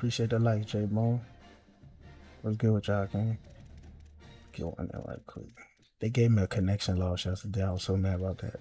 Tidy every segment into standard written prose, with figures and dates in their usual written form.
Appreciate the like, J Bone. What's good with y'all, gang? Get one there right quick. They gave me a connection loss yesterday. I was so mad about that.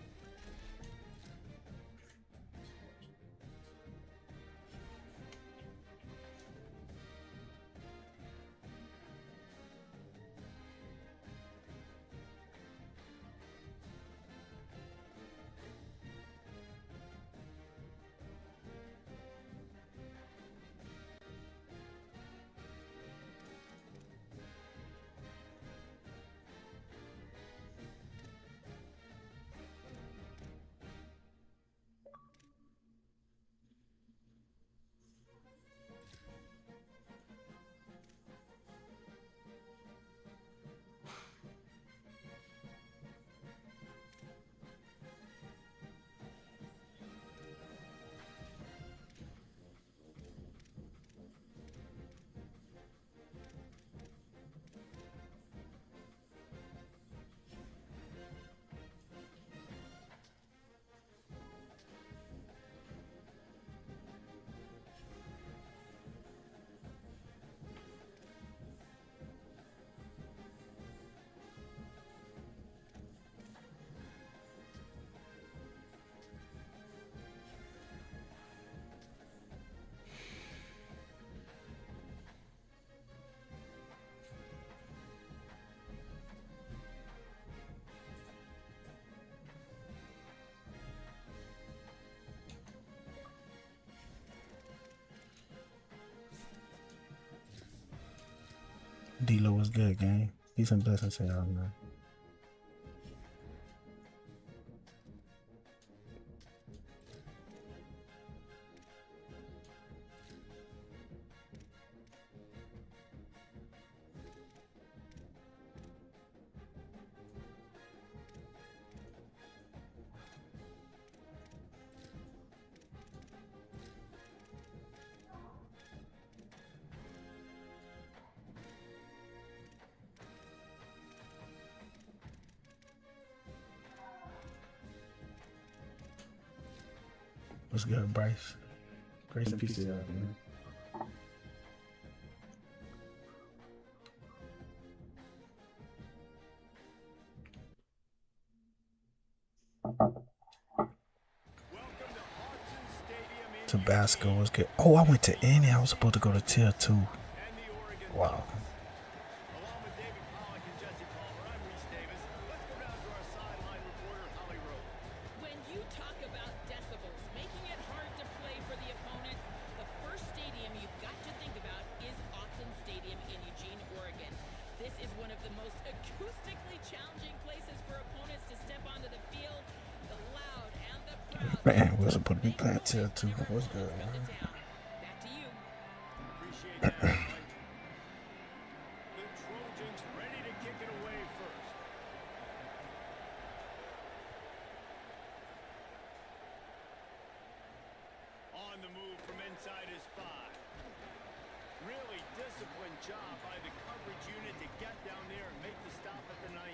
D-Lo was good, gang. Peace and blessings to y'all, man. What's good, Bryce? Grace and peace to y'all, man. Tabasco was good. Oh, I went to Indy. I was supposed to go to tier 2. Wow. Along with David Pollack and Jesse Palmer, I'm Reese Davis. Let's go down to our sideline reporter, Holly Rowe. When you talk about decibels, making it hard to play for the opponents, the first stadium you've got to think about is Autzen Stadium in Eugene, Oregon. This is one of the most acoustically challenging places for opponents to step onto the field. The loud and the proud. Man, we're supposed to be playing tier 2. What's good, man? Back to you. Appreciate that, Mike. The Trojans ready to kick it away first. On the move from inside his 5. Really disciplined job by the coverage unit to get down there and make the stop at the 19.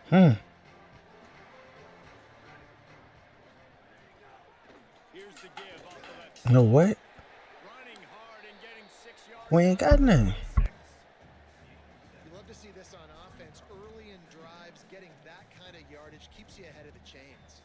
Here's the give off the left side. No, what? Running hard and getting 6 yards. We ain't got none. You love to see this on offense. Early in drives, getting that kind of yardage keeps you ahead of the chains.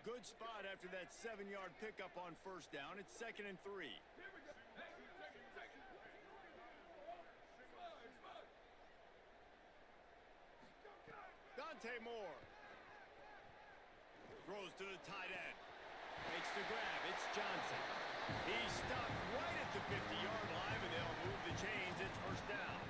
Good spot after that 7-yard pickup on first down. It's 2nd and 3. Dante Moore throws to the tight end. Makes the grab. It's Johnson. He's stopped right at the 50-yard line, and they'll move the chains. It's first down.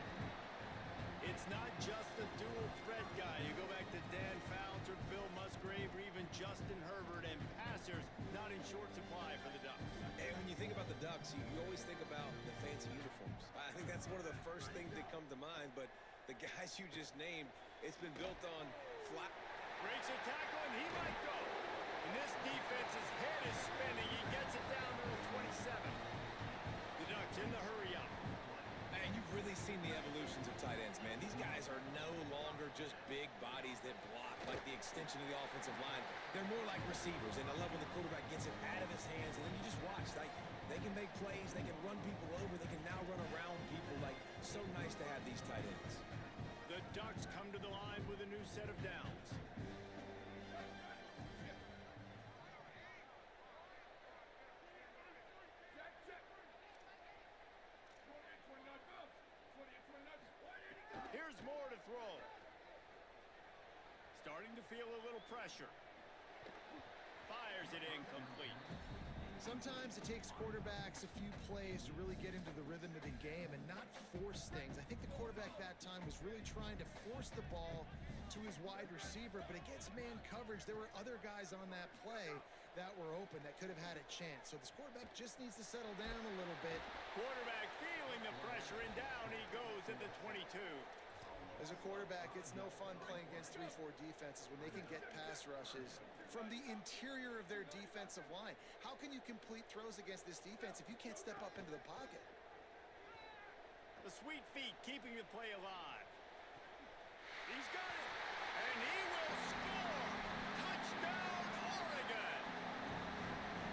It's not just a dual threat guy. You go back to Dan Fouts or Bill Musgrave or even Justin Herbert, and passers not in short supply for the Ducks. And when you think about the Ducks, you always think about the fancy uniforms. I think that's one of the first things that come to mind, but the guys you just named, it's been built on flat. Breaks a tackle, and he might go. And this defense's head is spinning. He gets it down to the 27. The Ducks in the hurry up. And you've really seen the evolutions of tight ends, man. These guys are no longer just big bodies that block like the extension of the offensive line. They're more like receivers, and I love when the quarterback gets it out of his hands, and then you just watch. Like, they can make plays, they can run people over, they can now run around people. Like, so nice to have these tight ends. The Ducks come to the line with a new set of downs. Here's Moore to throw. Starting to feel a little pressure. Fires it incomplete. Sometimes it takes quarterbacks a few plays to really get into the rhythm of the game and not force things. I think the quarterback that time was really trying to force the ball to his wide receiver, but against man coverage, there were other guys on that play that were open that could have had a chance. So this quarterback just needs to settle down a little bit. Quarterback feeling the pressure, and down he goes at the 22. As a quarterback, it's no fun playing against 3-4 defenses when they can get pass rushes from the interior of their defensive line. How can you complete throws against this defense if you can't step up into the pocket? The sweet feet keeping the play alive. He's got it, and he will score. Touchdown, Oregon.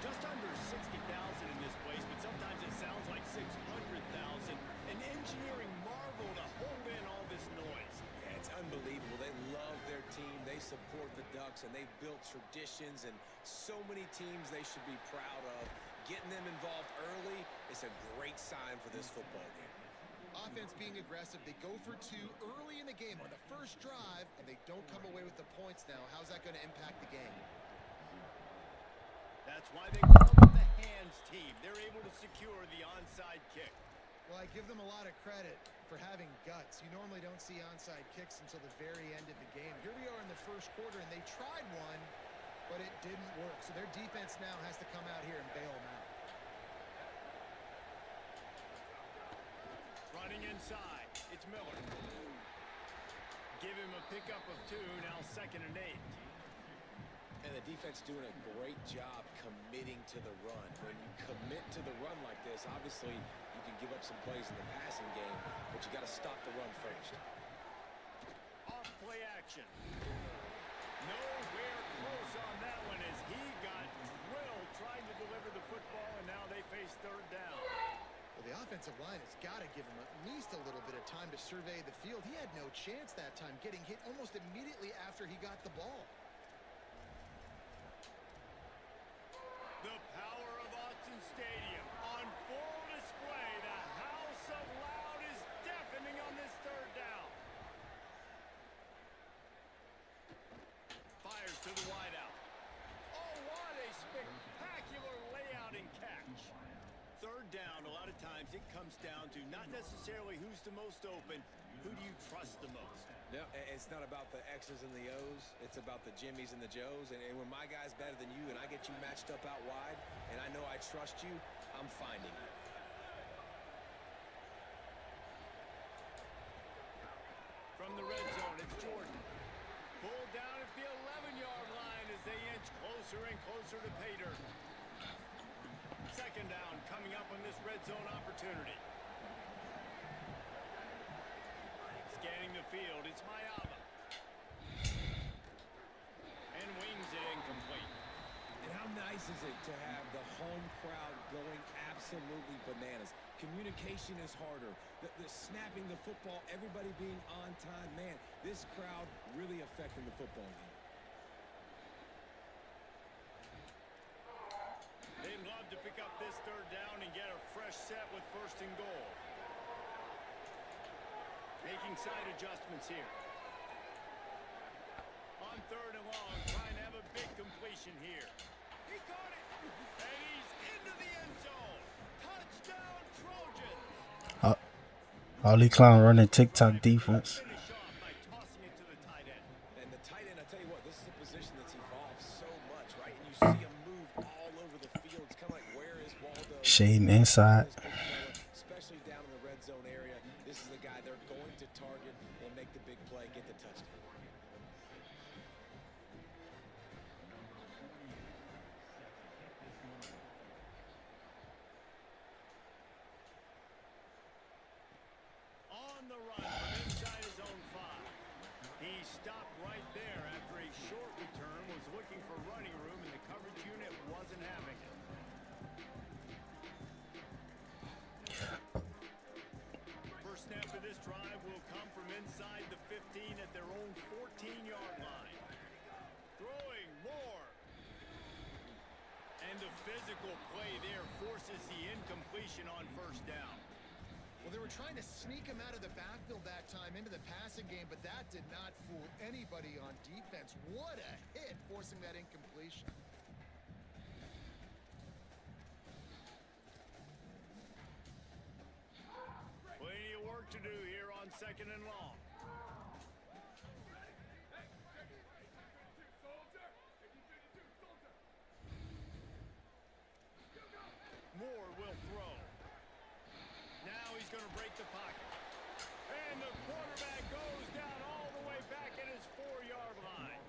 Just under 60,000 in this place, but sometimes it sounds like 600,000. An engineering marvel to hold in all this noise. Yeah, it's unbelievable. They love their team. They support the Ducks, and they've built traditions and so many teams they should be proud of. Getting them involved early is a great sign for this football game. Offense being aggressive, they go for 2 early in the game on the first drive, and they don't come away with the points now. How's that going to impact the game? That's why they call them the hands team. They're able to secure the onside kick. Well, I give them a lot of credit for having guts. You normally don't see onside kicks until the very end of the game. Here we are in the first quarter, and they tried one, but it didn't work. So their defense now has to come out here and bail them out. Running inside, it's Miller. Give him a pickup of 2, now 2nd and 8. And the defense doing a great job committing to the run. When you commit to the run like this, obviously you can give up some plays in the passing game, but you got to stop the run first. On Play action. Nowhere close on that one as he got drilled trying to deliver the football, and now they face third down. Well, the offensive line has got to give him at least a little bit of time to survey the field. He had no chance that time, getting hit almost immediately after he got the ball. The power of Autzen Stadium on full display. The house of loud is deafening on this third down. Fires to the wideout. Oh, what a spectacular layout and catch. Third down, a lot of times it comes down to not necessarily who's the most open, who do you trust the most? No, it's not about the X's and the O's. It's about the Jimmys and the Joes. And when my guy's better than you and I get you matched up out wide and I know I trust you, I'm finding you. From the red zone, it's Jordan. Pulled down at the 11-yard line as they inch closer and closer to pay dirt. Second down coming up on this red zone opportunity. Scanning the field, it's Mayaba. And wings it incomplete. And how nice is it to have the home crowd going absolutely bananas? Communication is harder. The snapping the football, everybody being on time. Man, this crowd really affecting the football game. They'd love to pick up this third down and get a fresh set with first and goal. Making side adjustments here. On third and long, trying to have a big completion here. He caught it, and he's into the end zone. Touchdown, Trojans. Ollie Clown running TikTok defense. Finish off by tossing it to the tight end. And the tight end, I tell you what, this is a position that's evolved so much, right? And you see him move all over the field. It's kind of like, where is Waldo? Shading inside. Especially down in the red zone area. This is the guy they're going to target and make the big play, get the touchdown. On the run from inside his own 5. He stopped right there after a short return, was looking for running room, and the coverage unit wasn't having it. First snap of this drive will come from inside the 15 at their own 14-yard line. Throwing more. And the physical play there forces the incompletion on first down. Well, they were trying to sneak him out of the backfield that time into the passing game, but that did not fool anybody on defense. What a hit, forcing that incompletion. Plenty of work to do here on second and long. Moore will throw. Now he's going to break the pocket. And the quarterback goes down all the way back at his 4-yard line.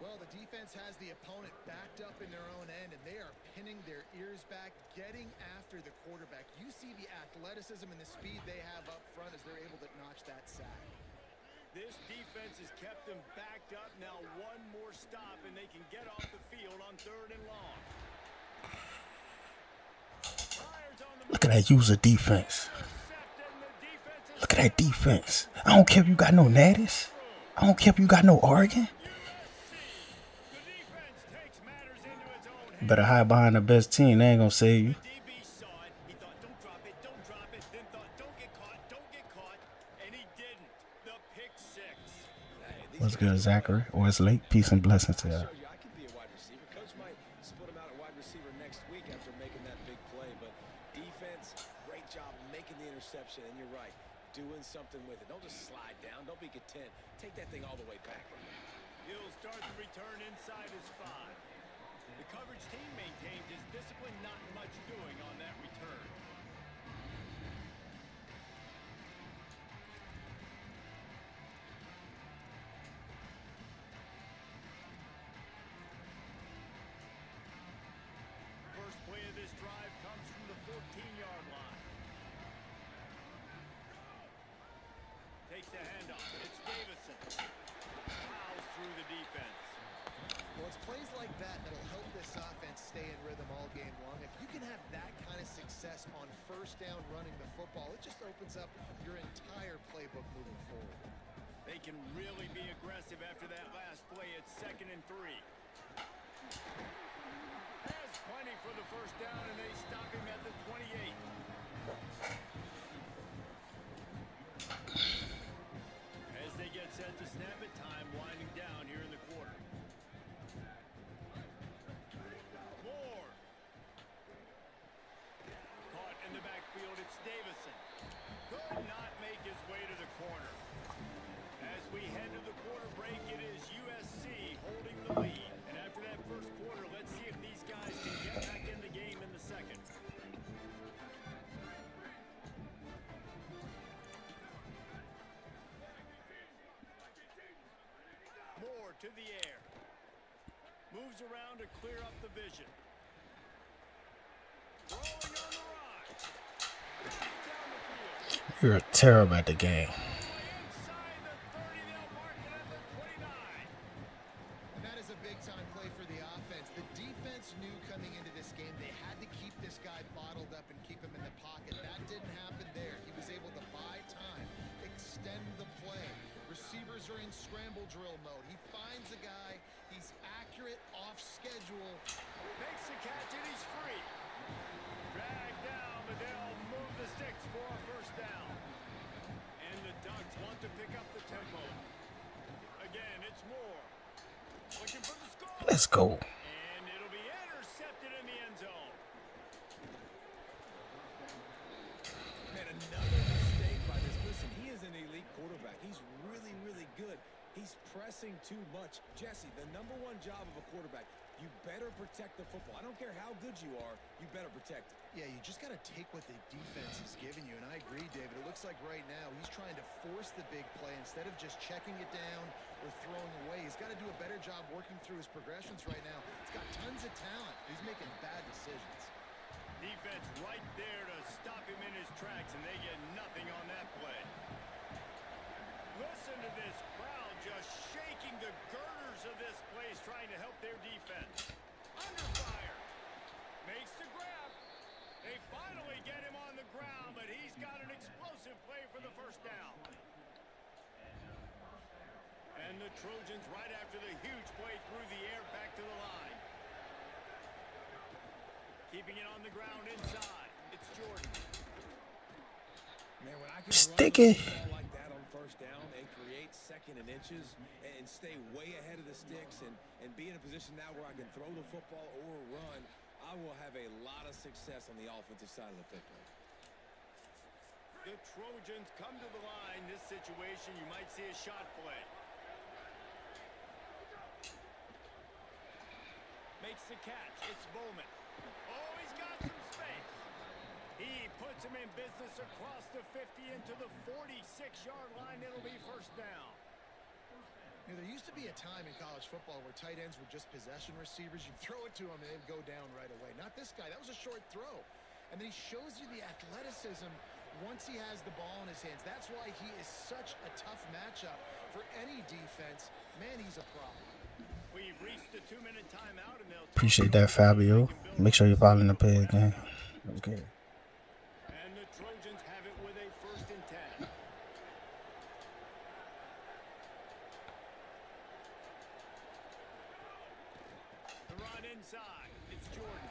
Well, the defense has the opponent backed up in their own end, and they are pinning their ears back, getting after the quarterback. You see the athleticism and the speed they have up front as they're able to notch that sack. This defense has kept them backed up. Now one more stop, and they can get off the field on third and long. Look at that user defense. Look at that defense. I don't care if you got no Natties. I don't care if you got no Oregon. You better hide behind the best team. They ain't gonna save you. DB saw it. He thought, don't drop it, then thought, don't get caught, and he didn't. The pick six. What's good, Zachary? Wesley, peace and blessings to you. I could be a wide receiver. Coach might split him out at wide receiver next week after making that big play, but defense, great job making the interception, and you're right, doing something with it. Don't just slide down. Don't be content. Take that thing all the way back. He'll start the return inside his 5. The coverage team maintains his discipline, not much doing on that return. First play of this drive comes from the 14-yard line. Takes the handoff. It's Davison. Plows through the defense. Well, it's plays like that that'll help this offense stay in rhythm all game long. If you can have that kind of success on first down running the football, it just opens up your entire playbook moving forward. They can really be aggressive after that last play. It's 2nd and 3. Has plenty for the first down, and they stop him at the 28. As they get set to snap it, time winding down here in the quarter. Moore. Caught in the backfield, it's Davison. Could not make his way to the corner. As we head to the quarter break, it is USC holding the lead. And after that first quarter, let's see if these guys can get back in the game in the second. Moore to the air. Moves around to clear up the vision. Throwing on the rise. Down the field. You're terrible at the game. Inside the 30, they'll mark it at the 29. And that is a big-time play for the offense. The defense knew coming into this game they had to keep this guy bottled up and keep him in the pocket. That didn't happen there. He was able to buy time, extend the play. Receivers are in scramble drill mode. He finds a guy. He's accurate, off schedule. Makes the catch and he's free. Dragged down, but they'll move the sticks for a first down. And the Ducks want to pick up the tempo. Again, it's Moore. Looking for the score. Let's go. And it'll be intercepted in the end zone. Man, another mistake by this. Listen, he is an elite quarterback. He's really, really good. He's pressing too much. Jesse, the #1 job of a quarterback, you better protect the football. I don't care how good you are, you better protect it. Yeah, you just got to take what the defense is giving you. And I agree, David. It looks like right now he's trying to force the big play instead of just checking it down or throwing away. He's got to do a better job working through his progressions right now. He's got tons of talent. He's making bad decisions. Defense right there to stop him in his tracks, and they get nothing on that play. Listen to this crowd just shaking the girders of this place, trying to help their defense. Under fire. Makes the grab. They finally get him on the ground, but he's got an explosive play for the first down. And the Trojans right after the huge play through the air back to the line. Keeping it on the ground inside. It's Jordan. Man, when I can Sticky. run the ball like that on first down and create 2nd and inches and stay way ahead of the sticks and be in a position now where I can throw the football or run, I will have a lot of success on the offensive side of the football. The Trojans come to the line. This situation, you might see a shot play. Makes the catch. It's Bowman. Oh, he's got some space. He puts him in business across the 50 into the 46-yard line. It'll be first down. You know, there used to be a time in college football where tight ends were just possession receivers. You'd throw it to him and they'd go down right away. Not this guy. That was a short throw. And then he shows you the athleticism once he has the ball in his hands. That's why he is such a tough matchup for any defense. Man, he's a problem. We've reached the 2-minute timeout, and they'll Appreciate that, Fabio. Make sure you're following the page again. Okay. And the Trojans have it with a 1st and 10. The run inside. It's Jordan.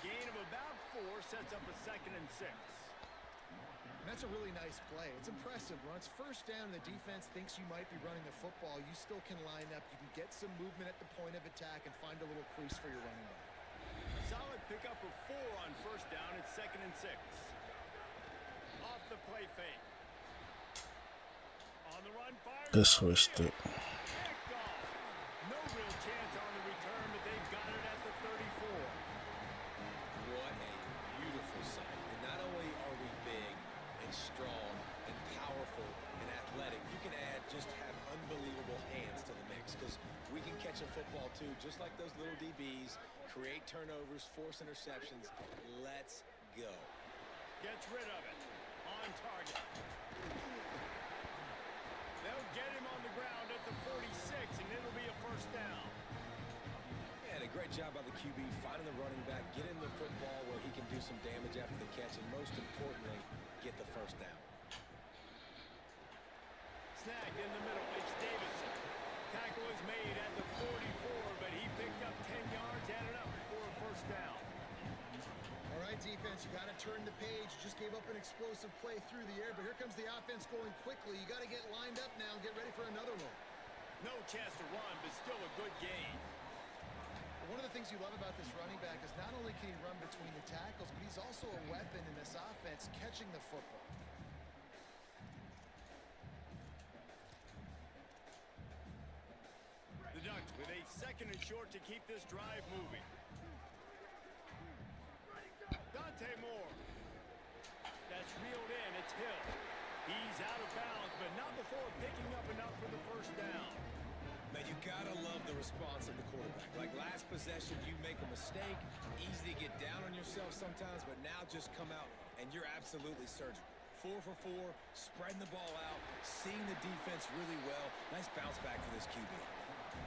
Gain of about 4 sets up a 2nd and 6. And that's a really nice play. It's impressive. Once first down, the defense thinks you might be running the football. You still can line up. You can get some movement at the point of attack and find a little crease for your running back. Solid pickup of 4 on first down. It's 2nd and 6. Off the play fake. On the run, fire. Good switch stick. Picked off. No real chance on the return, but they've got it at the 34. What a beautiful sight. And not only are we big and strong and powerful and athletic, you can just have unbelievable hands to the mix, because we can catch a football too, just like those little DBs, create turnovers, force interceptions. Let's go. Gets rid of it. On target. some damage after the catch, and most importantly, get the first down. Snagged in the middle. It's Davison. Tackle is made at the 44, but he picked up 10 yards, added up for a first down. All right, defense, you got to turn the page. You just gave up an explosive play through the air, but here comes the offense going quickly. You got to get lined up now and get ready for another one. No chance to run, but still a good gain. One of the things you love about this running back is not only can he run between the tackles, but he's also a weapon in this offense catching the football. The Ducks with a second and short to keep this drive moving. Dante Moore. That's reeled in. It's Hill. He's out of bounds, but not before picking up enough for the first down. Now, you gotta love the response of the quarterback. Like last possession, you make a mistake, easy to get down on yourself sometimes, but now just come out and you're absolutely surgical. 4 for 4, spreading the ball out, seeing the defense really well. Nice bounce back for this QB.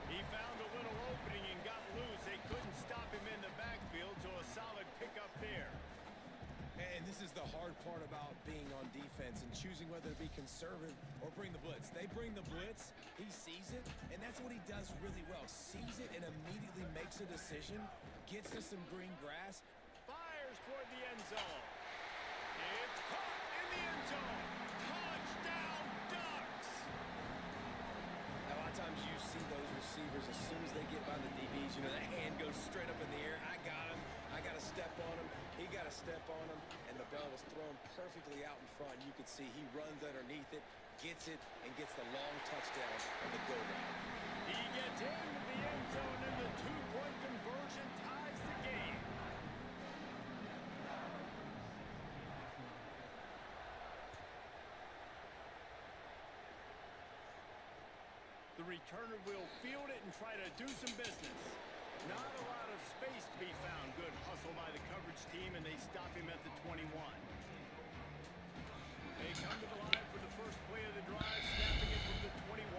He found a little opening and got loose. They couldn't stop him in the backfield, so a solid pickup there. And this is the hard part about being on defense and choosing whether to be conservative or bring the blitz. They bring the blitz, he sees it, and that's what he does really well. Sees it and immediately makes a decision, gets to some green grass. Fires toward the end zone. It's caught in the end zone. Touchdown, Ducks! A lot of times you see those receivers, as soon as they get by the DBs, you know, that hand goes straight up in the air. I got him. I got to step on him. He got to step on him. And the ball was thrown perfectly out in front. You could see he runs underneath it, gets it, and gets the long touchdown on the go route. He gets into the end zone, and the two-point conversion ties the game. The returner will field it and try to do some business. Not a lot of space to be found. Good hustle by the coverage team, and they stop him at the 21. They come to the line for the first play of the drive, snapping it from the 21.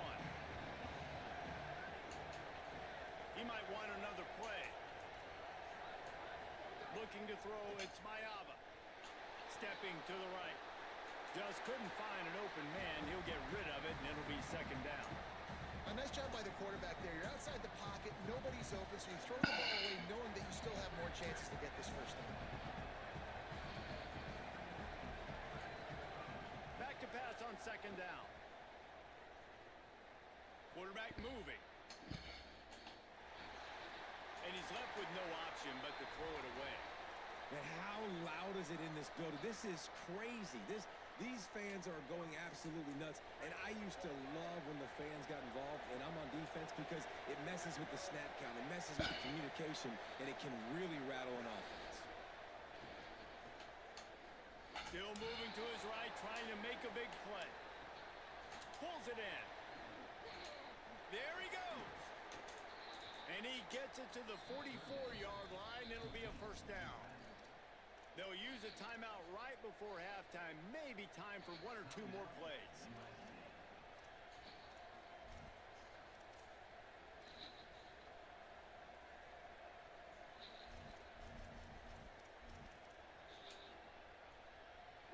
He might want another play. Looking to throw, it's Mayava. Stepping to the right. Just couldn't find an open man. He'll get rid of it, and it'll be second down. A nice job by the quarterback there. You're outside the pocket, nobody's open, so you throw the ball away knowing that you still have more chances to get this first down. Back to pass on second down. Quarterback moving. And he's left with no option but to throw it away. Man, how loud is it in this building? This is crazy. These fans are going absolutely nuts. And I used to love when the fans got involved, and I'm on defense because it messes with the snap count. It messes with the communication, and it can really rattle an offense. Still moving to his right, trying to make a big play. Pulls it in. There he goes. And he gets it to the 44-yard line. It'll be a first down. They'll use a timeout right before halftime. Maybe time for one or two more plays.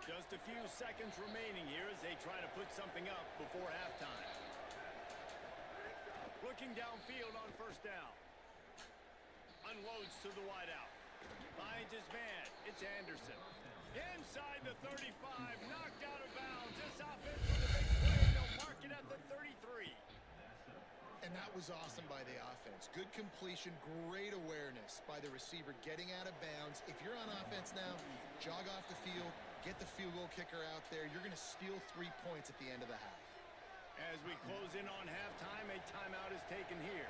Just a few seconds remaining here as they try to put something up before halftime. Looking downfield on first down. Unloads to the wideout. Finds his man. It's Anderson. Inside the 35. Knocked out of bounds. This offense with a big play. They'll mark it at the 33. And that was awesome by the offense. Good completion, great awareness by the receiver getting out of bounds. If you're on offense now, jog off the field, get the field goal kicker out there. You're going to steal 3 points at the end of the half. As we close in on halftime, a timeout is taken here.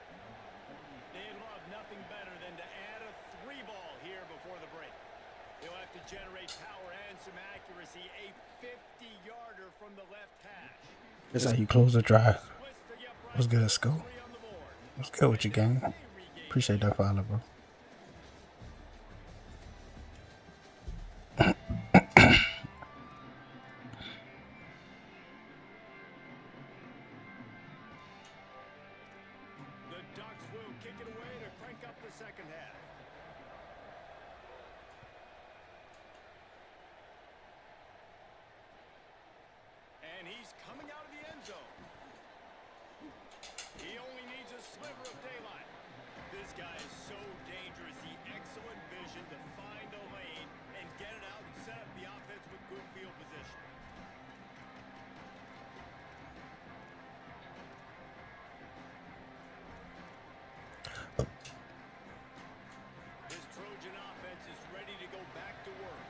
They'd love nothing better than to add a 3-ball here before the break. He'll have to generate power and some accuracy. A 50-yarder from the left hash. That's how you close the drive. What's good, school? What's good with you, gang? Appreciate that follow, bro. The Ducks will kick it away to crank up the second half. coming out of the end zone. He only needs a sliver of daylight. This guy is so dangerous. The excellent vision to find a lane and get it out and set up the offense with good field position. This Trojan offense is ready to go back to work.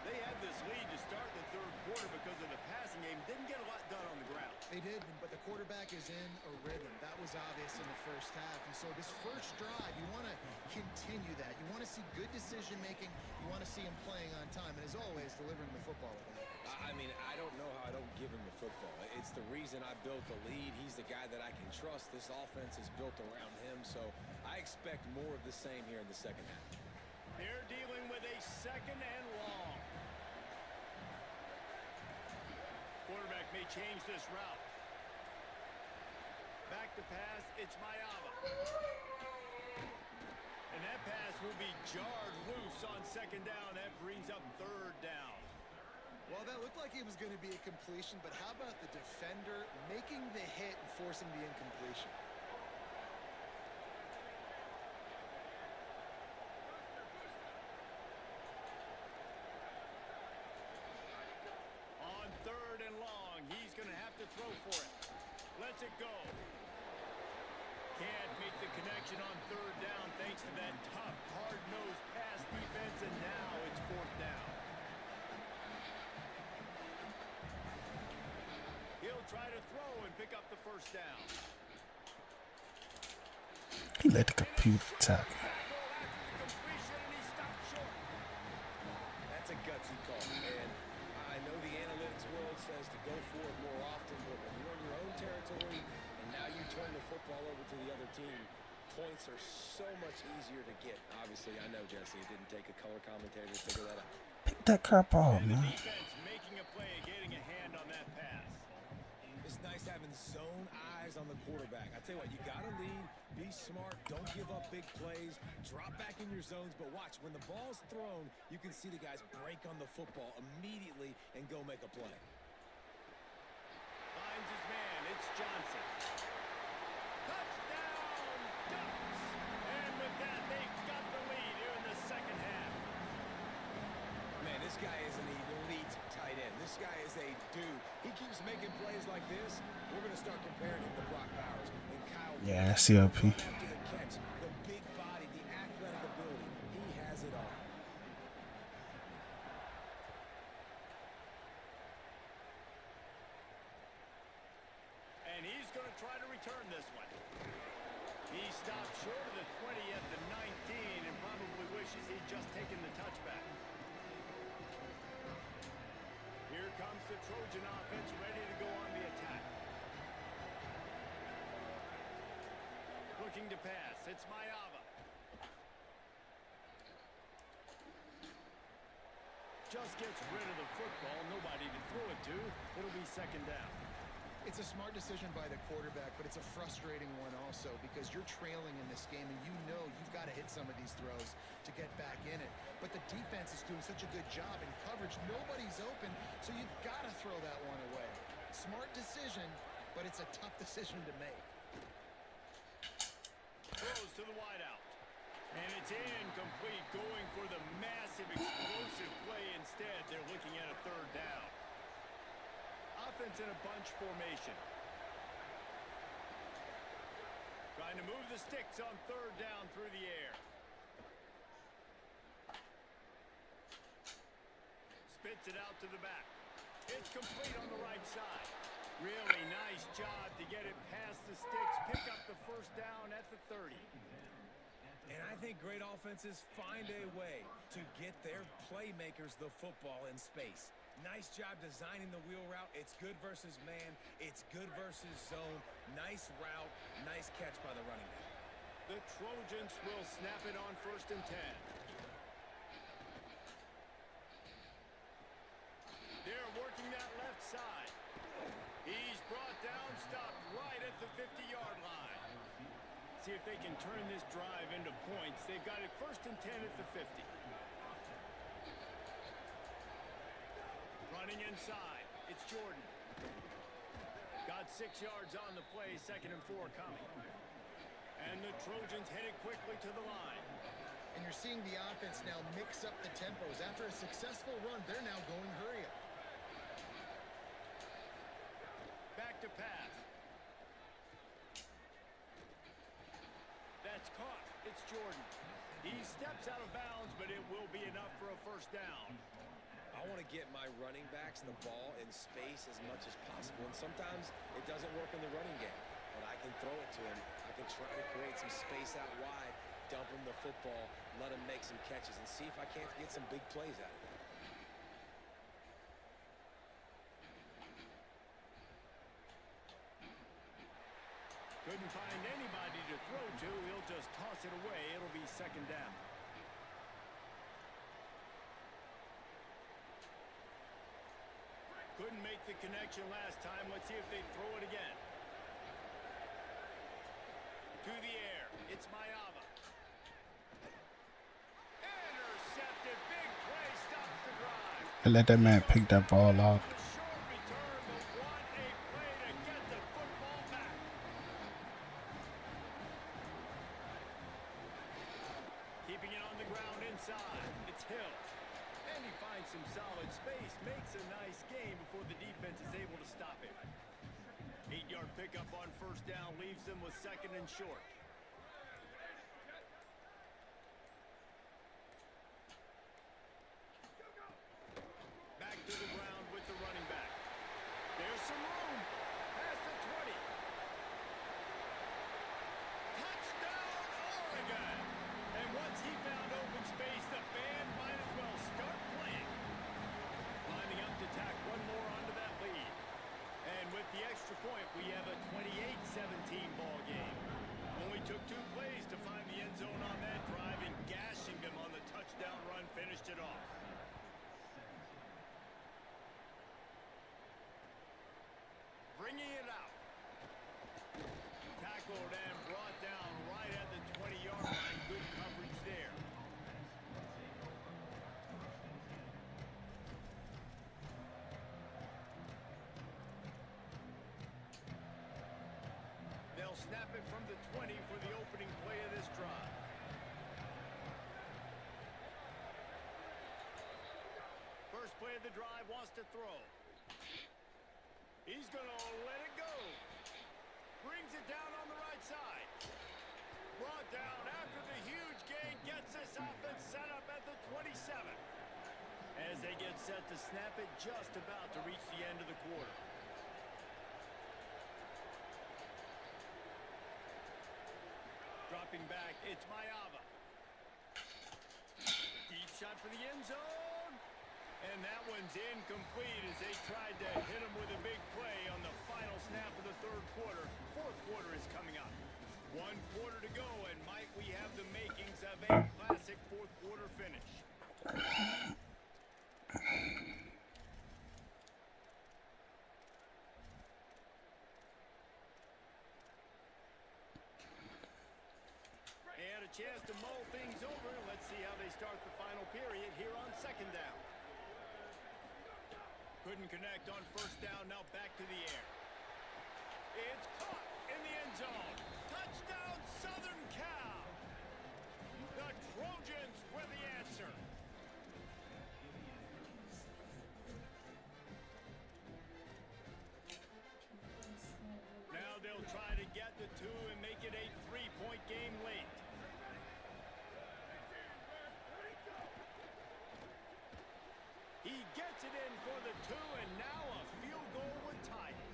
They had this lead to start the third quarter because of the passing game. Didn't get a lot done on the ground. They did, but the quarterback is in a rhythm. That was obvious in the first half. And so this first drive, you want to continue that. You want to see good decision-making. You want to see him playing on time. And as always, delivering the football with that. I mean, I don't know how I don't give him the football. It's the reason I built the lead. He's the guy that I can trust. This offense is built around him, so I expect more of the same here in the second half. They're dealing with a second and long. Quarterback may change this route. Back to pass, it's Mayava. And that pass will be jarred loose on second down. That brings up third down. Well, that looked like it was going to be a completion, but how about the defender making the hit and forcing the incompletion? On third and long, he's going to have to throw for it. Lets it go. Can't make the connection on third down thanks to that tough, hard-nosed pass defense, and now it's fourth down. He'll try to throw and pick up the first down. He let the computer tackle. That's a gutsy call, and I know the analytics world says to go for it more often, but when you're in your own territory and now you turn the football over to the other team, points are so much easier to get. Obviously, I know, Jesse, it didn't take a color commentator to figure that out. Pick that crap off, And the man. defense making a play, getting a hand on that pass. It's nice having zone eyes on the quarterback. I tell you what, you got to lead, be smart, don't give up big plays, drop back in your zones, but watch, when the ball's thrown, you can see the guys break on the football immediately and go make a play. Finds his man, it's Johnson. Touchdown, Ducks! And with that, they've got the lead here in the second half. Man, this guy is an elite tight end. This guy is a dude. He keeps making plays like this. We're going to start comparing him to Brock Bowers and Kyle. Yeah, CLP. After the catch, the big body, the athletic ability, he has it all. And he's going to try to return this one. He stopped short of the 20 at the 19 and probably wishes he'd just taken the touchback. Here comes the Trojan offense ready to go on the attack. Looking to pass. It's Mayava. Just gets rid of the football. Nobody to throw it to. It'll be second down. It's a smart decision by the quarterback, but it's a frustrating one also because you're trailing in this game and you know you've got to hit some of these throws to get back in it. But the defense is doing such a good job in coverage. Nobody's open, so you've got to throw that one away. Smart decision, but it's a tough decision to make. Throws to the wideout. And it's incomplete, going for the massive explosive play instead. They're looking at a third down. Offense in a bunch formation. Trying to move the sticks on third down through the air. Spits it out to the back. It's complete on the right side. Really nice job to get it past the sticks. Pick up the first down at the 30. And I think great offenses find a way to get their playmakers the football in space. Nice job designing the wheel route. It's good versus man. It's good versus zone. Nice route. Nice catch by the running back. The Trojans will snap it on 1st and 10. They're working that left side. He's brought down, stopped right at the 50-yard line. See if they can turn this drive into points. They've got it 1st and 10 at the 50. Running inside, it's Jordan. 6 yards on the play, 2nd and 4 coming. And the Trojans headed quickly to the line. And you're seeing the offense now mix up the tempos. After a successful run, they're now going hurry up. Back to pass. That's caught. It's Jordan. He steps out of bounds, but it will be enough for a first down. I want to get my running backs the ball in space as much as possible. And sometimes it doesn't work in the running game. But I can throw it to him. I can try to create some space out wide, dump him the football, let him make some catches, and see if I can't get some big plays out of it. Couldn't find anybody to throw to. He'll just toss it away. It'll be 2nd down. Couldn't make the connection last time. Let's see if they throw it again. To the air. It's Mayava. Intercepted. Big play. Stops the drive. And let that man pick that ball off. A short return, but what a play to get the football back. Keeping it on the ground inside. It's Hill. And he finds some solid space. Makes a nice game before the defense is able to stop him. 8-yard pickup on first down leaves them with 2nd and short. Back to the ground with the running back. There's some room. Past the 20. Touchdown, Oregon. And once he found open space, the band might as well start playing. Lining up to tack one more onto that lead. And with the extra point, we have a 28-17 ball game. Only took 2 plays to find the end zone on that drive, and gashing them on the touchdown run finished it off. Bringing it out. Tackled and brought down right at the 20-yard line. Good coverage there. They'll snap it from the 20 for the opening play of this drive. First play of the drive, wants to throw. He's going to let it go. Brings it down on the right side. Brought down after the huge gain. Gets this offense set up at the 27. As they get set to snap it, just about to reach the end of the quarter. Dropping back, it's Mayava. Deep shot for the end zone. And that one's incomplete as they tried to hit him with a big play on the final snap of the 3rd quarter. 4th quarter is coming up. 1 quarter to go, and might we have the makings of a classic 4th quarter finish. They had a chance to mull things over. Let's see how they start the final period here on 2nd down. Couldn't connect on first down, now back to the air. It's caught in the end zone. Touchdown, Southern Cal. The Trojans with the answer. Now they'll try to get the 2 and make it a 3-point game late. He gets it in for the 2, and now a field goal would tie it.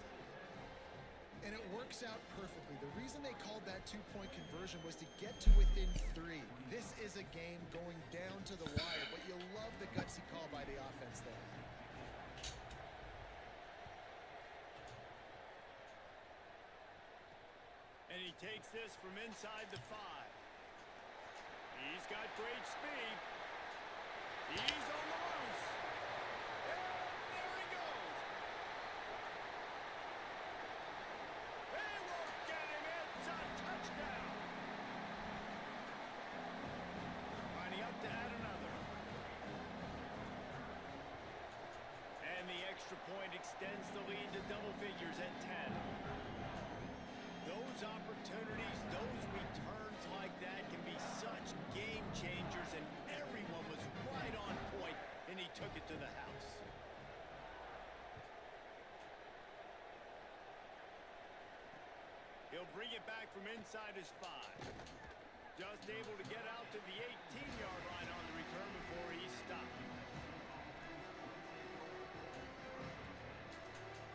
And it works out perfectly. The reason they called that 2-point conversion was to get to within 3. This is a game going down to the wire, but you'll love the gutsy call by the offense there. And he takes this from inside the 5. He's got great speed. He's on the loose. And there he goes. They won't get him. It's a touchdown. Lining up to add another. And the extra point extends the lead to double figures at 10. He'll bring it back from inside his 5. Just able to get out to the 18-yard line on the return before he's stopped.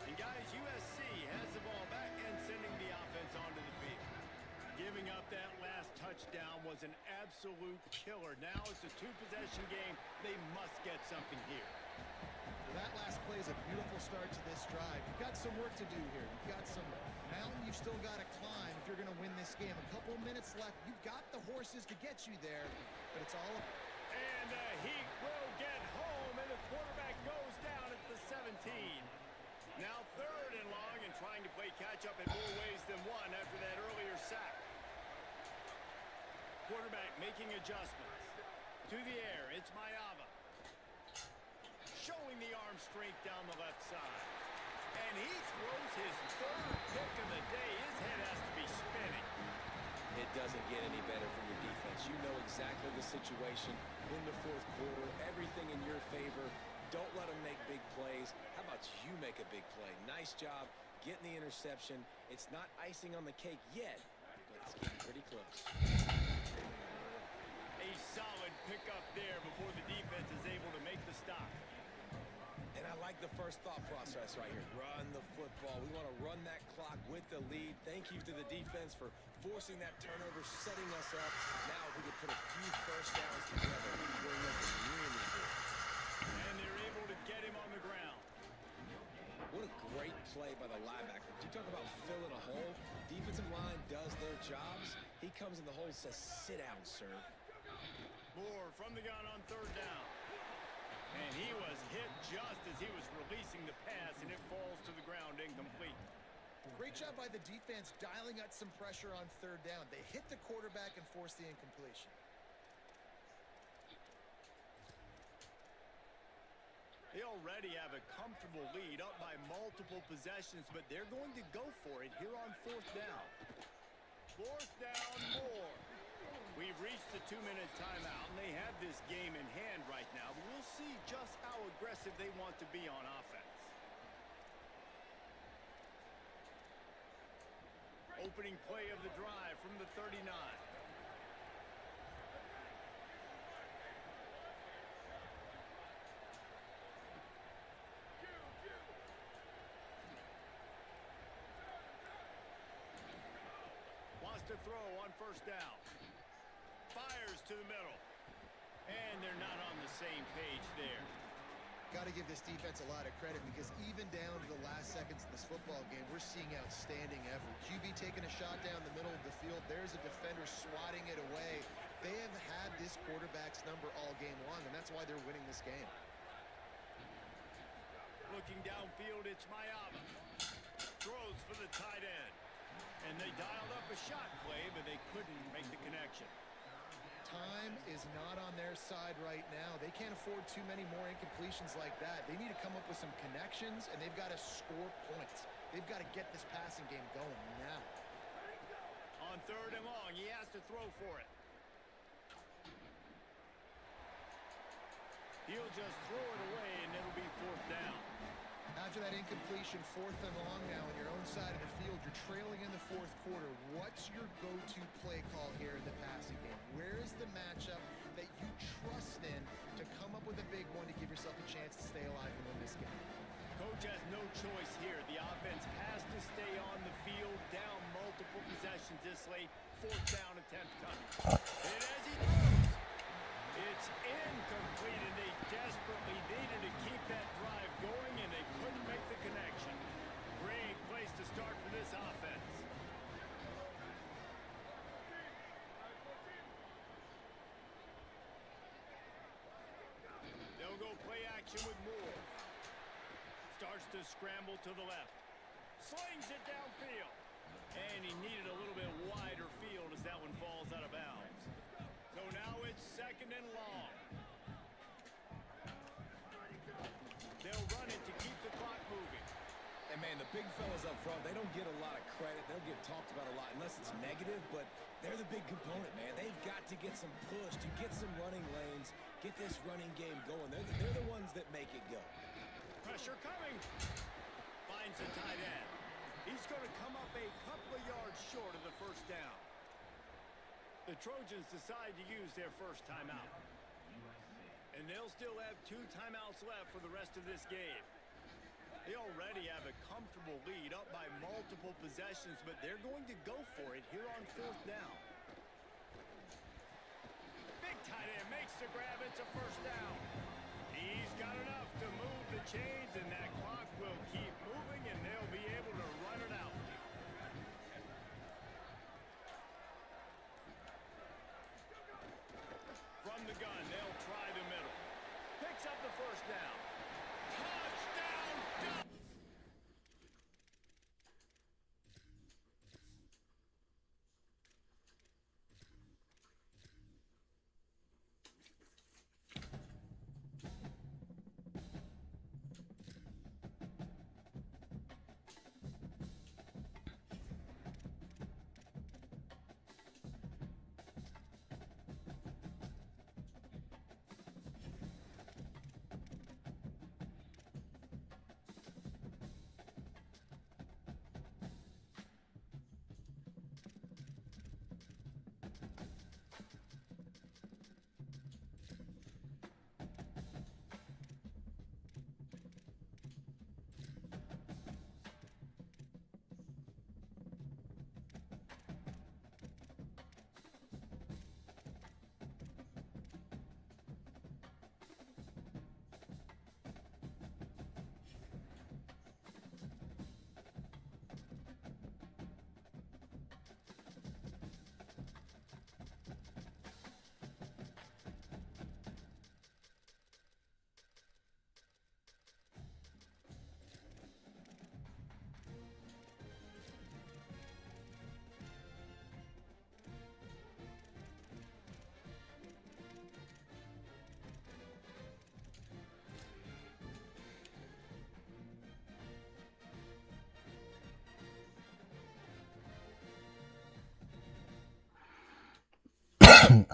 And guys, USC has the ball back and sending the offense onto the field. Giving up that last touchdown was an absolute killer. Now it's a 2-possession game. They must get something here. Well, that last play is a beautiful start to this drive. You've got some work to do here. You've got some mountain you've still got to climb if you're going to win this game. A couple of minutes left. You've got the horses to get you there, but it's all... And the Heat will get home, and the quarterback goes down at the 17. Now 3rd and long, and trying to play catch-up in more ways than one after that earlier sack. Quarterback making adjustments. To the air, it's Mayava. Showing the arm strength down the left side. And he throws his 3rd pick of the day. His head has to be spinning. It doesn't get any better for your defense. You know exactly the situation in the 4th quarter. Everything in your favor. Don't let them make big plays. How about you make a big play? Nice job getting the interception. It's not icing on the cake yet, but it's getting pretty close. A solid pickup there before the defense is able to make the stop. And I like the first thought process right here. Run the football. We want to run that clock with the lead. Thank you to the defense for forcing that turnover, setting us up. Now if we could put a few first downs together, we're looking really good. And they're able to get him on the ground. What a great play by the linebacker. You talk about filling a hole. Defensive line does their jobs. He comes in the hole and says, sit down, sir. Moore from the gun on 3rd down. And he was hit just as he was releasing the pass, and it falls to the ground incomplete. Great job by the defense dialing up some pressure on 3rd down. They hit the quarterback and forced the incompletion. They already have a comfortable lead up by multiple possessions, but they're going to go for it here on 4th down. 4th down, Moore. We've reached the 2-minute timeout, and they have this game in hand right now. But we'll see just how aggressive they want to be on offense. Opening play of the drive from the 39. Wants to throw on 1st down. Fires to the middle. And they're not on the same page there. Got to give this defense a lot of credit because even down to the last seconds of this football game, we're seeing outstanding effort. QB taking a shot down the middle of the field. There's a defender swatting it away. They have had this quarterback's number all game long, and that's why they're winning this game. Looking downfield, it's Mayava. Throws for the tight end. And they dialed up a shot play, but they couldn't make the connection. Time is not on their side right now. They can't afford too many more incompletions like that. They need to come up with some connections, and they've got to score points. They've got to get this passing game going now. On 3rd and long, he has to throw for it. He'll just throw it away, and it'll be 4th down. After that incompletion, 4th and long now on your own side of the field, you're trailing in the 4th quarter. What's your go-to play call here in the passing game? Where is the matchup that you trust in to come up with a big one to give yourself a chance to stay alive and win this game? Coach has no choice here. The offense has to stay on the field, down multiple possessions this late. 4th down attempt coming. And as he throws, it's incomplete, and they desperately needed to keep that drive going, and they couldn't make the connection. Great place to start for this offense. They'll go play action with Moore. Starts to scramble to the left. Slings it downfield. And he needed a little bit wider field as that one falls out of bounds. So now it's 2nd and long. They'll run it to keep the clock moving. And, man, the big fellas up front, they don't get a lot of credit. They'll get talked about a lot unless it's negative, but they're the big component, man. They've got to get some push, to get some running lanes, get this running game going. They're the ones that make it go. Pressure coming. Finds a tight end. He's going to come up a couple of yards short of the first down. The Trojans decide to use their first timeout. And they'll still have 2 timeouts left for the rest of this game. They already have a comfortable lead up by multiple possessions, but they're going to go for it here on 4th down. Big tight end makes the grab. It's a first down. He's got enough to move the chains, and that clock will keep moving, and they'll be able to run it out. From the gun, they'll try the middle. Picks up the first down. Touchdown!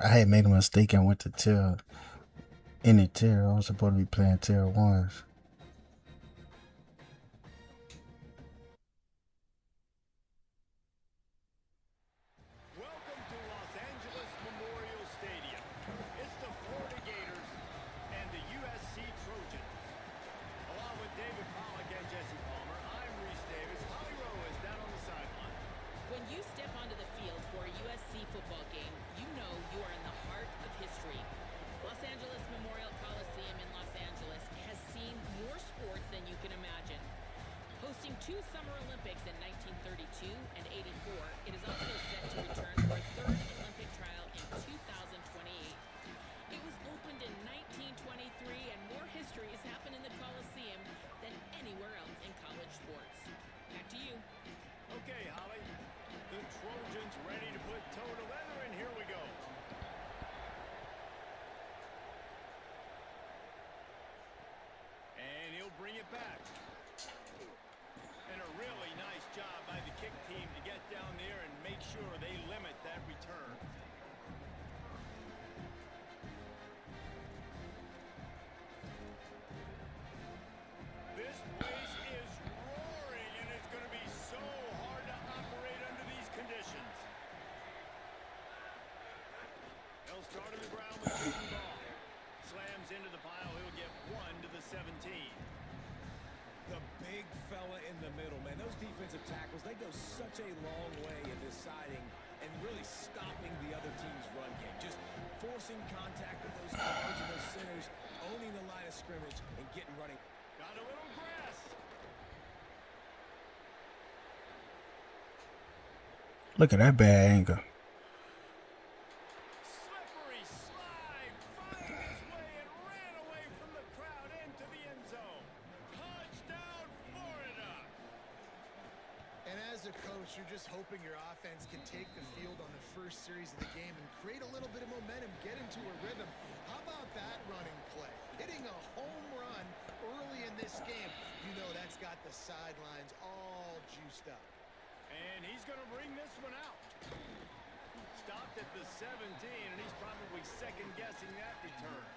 I had made a mistake and went to tier tier. I was supposed to be playing tier 1s. Welcome to Los Angeles Memorial Stadium. It's the Florida Gators and the USC Trojans. Along with David Pollack and Jesse Palmer, I'm Reese Davis. Holly Rowe is down on the sideline. When you step onto the field for a USC football game, you know you are in the heart of history. Los Angeles Memorial Coliseum in Los Angeles has seen more sports than you can imagine. Hosting 2 Summer Olympics in 1932 and 84, it is also set to return for a 3rd Olympic trial in 2028. It was opened in 1923, and more history has happened in the Coliseum than anywhere else in college sports. Back to you. Okay, Holly. The Trojans ready to put toe to leather, and here we go. And he'll bring it back. And a really nice job by the kick team to get down there and make sure they limit that return. This place is roaring, and it's going to be so hard to operate under these conditions. They'll start on the ground with the ball. Slams into the pile. He'll get 1 to the 17. The big fella in the middle, man. Those defensive tackles, they go such a long way in deciding and really stopping the other team's run game. Just forcing contact with those guards and those centers, owning the line of scrimmage and getting running. Got a little grass. Look at that bad angle. Slippery slide. Found his way and ran away from the crowd into the end zone. Touchdown, Florida. And as a coach, you're just hoping your offense can take the field on the first series of the game and create a little bit of momentum, get into a rhythm. How about that running play? Hitting a home run early in this game. You know that's got the sidelines all juiced up. And he's going to bring this one out. Stopped at the 17, and he's probably second-guessing that return.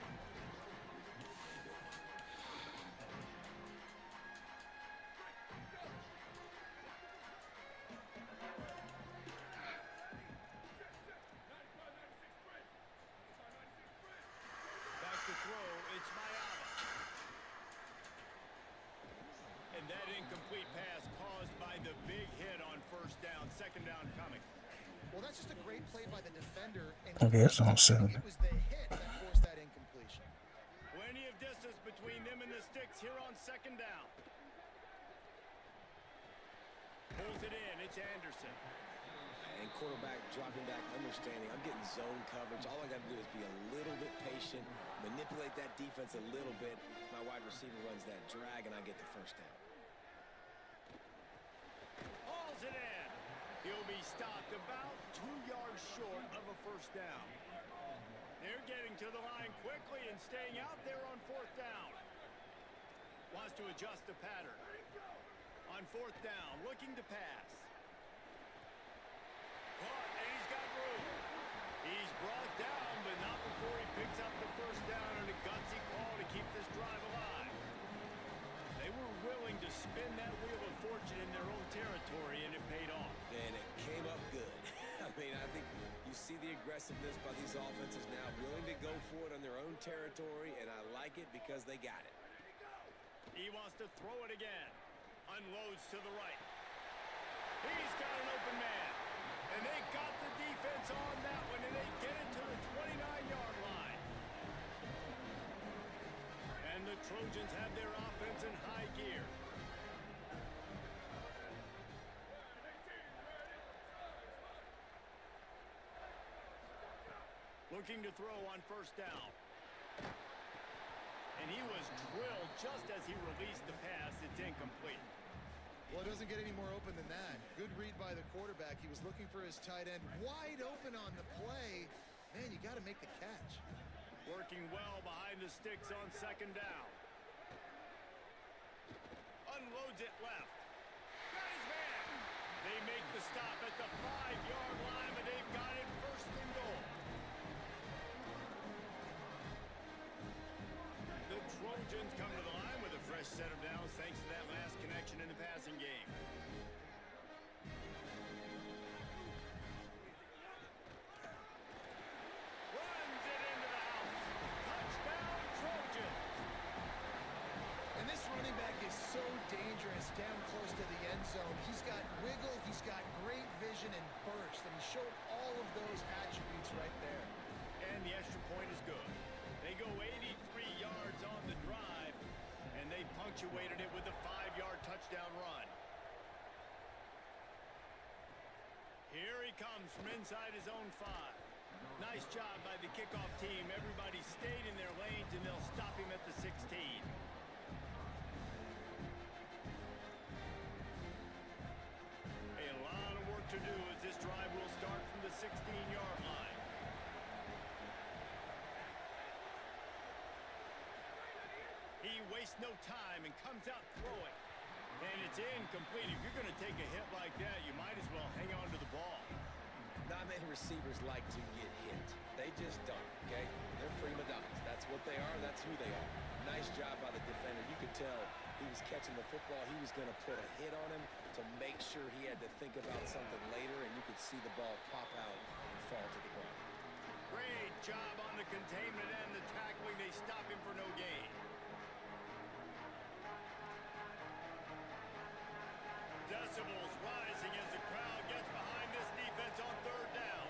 That's just a great play by the defender. And Okay, that's on 7. it was the hit that forced that incompletion. Plenty of distance between them and the sticks here on second down. Pulls it in. It's Anderson. And quarterback dropping back, understanding I'm getting zone coverage. All I got to do is be a little bit patient, manipulate that defense a little bit. My wide receiver runs that drag, and I get the first down. Hauls it in. He'll be stopped about 2 yards short of a first down. They're getting to the line quickly and staying out there on fourth down. Wants to adjust the pattern. On fourth down, looking to pass. Caught, and he's got room. He's brought down, but not before he picks up the first down and a gutsy call to keep this drive alive. They were willing to spin that wheel of fortune in their own territory, and it paid off. And it came up good. I mean, I think you see the aggressiveness by these offenses now, willing to go for it on their own territory, and I like it because they got it. He wants to throw it again. Unloads to the right. He's got an open man. And they got the defense on that one, and they get it to the 29-yard line. And the Trojans have their offense in high gear. Looking to throw on first down. And he was drilled just as he released the pass. It's incomplete. Well, it doesn't get any more open than that. Good read by the quarterback. He was looking for his tight end wide open on the play. Man, you got to make the catch. Working well behind the sticks on second down. Unloads it left. Got his man. They make the stop at the 5-yard line, but they've got it first and goal. The Trojans come to the line with a fresh set of downs thanks to that last connection in the passing game. Runs it into the house. Touchdown, Trojans. And this running back is so dangerous down close to the end zone. He's got wiggle, he's got great vision and burst, and he showed all of those attributes right there. And the extra point is good. They go 83 yards on the drive, and they punctuated it with a 5-yard touchdown run. Here he comes from inside his own 5. Nice job by the kickoff team. Everybody stayed in their lanes, and they'll stop him at the 16. A lot of work to do as this drive will start from the 16-yard line. He wastes no time and comes out throwing. And it's incomplete. If you're going to take a hit like that, you might as well hang on to the ball. Not many receivers like to get hit. They just don't, okay? They're prima donnas. That's what they are. That's who they are. Nice job by the defender. You could tell he was catching the football. He was going to put a hit on him to make sure he had to think about something later, and you could see the ball pop out and fall to the ground. Great job on the containment and the tackling. They stop him for no gain. Decibels rising as the crowd gets behind this defense on third down.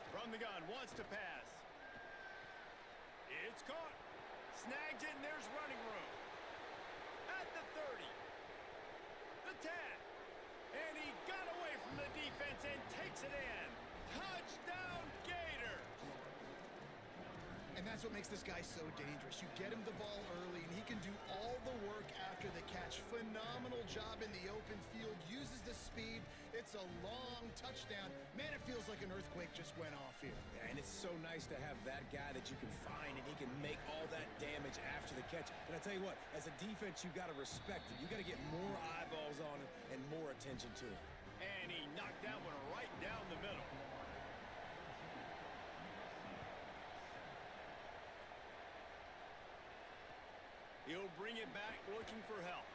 From the gun, wants to pass. It's caught. Snags it, and there's running room. At the 30. The 10. And he got away from the defense and takes it in. Touchdown, Gators! And that's what makes this guy so dangerous. You get him the ball early, and he can do all the work after the catch. Phenomenal job in the open field. Uses the speed. It's a long touchdown. Man, it feels like an earthquake just went off here. Yeah, and it's so nice to have that guy that you can find, and he can make all that damage after the catch. And I tell you what, as a defense, you got to respect him. You got to get more eyeballs on him and more attention to him. And he knocked that one right down the middle. He'll bring it back looking for help.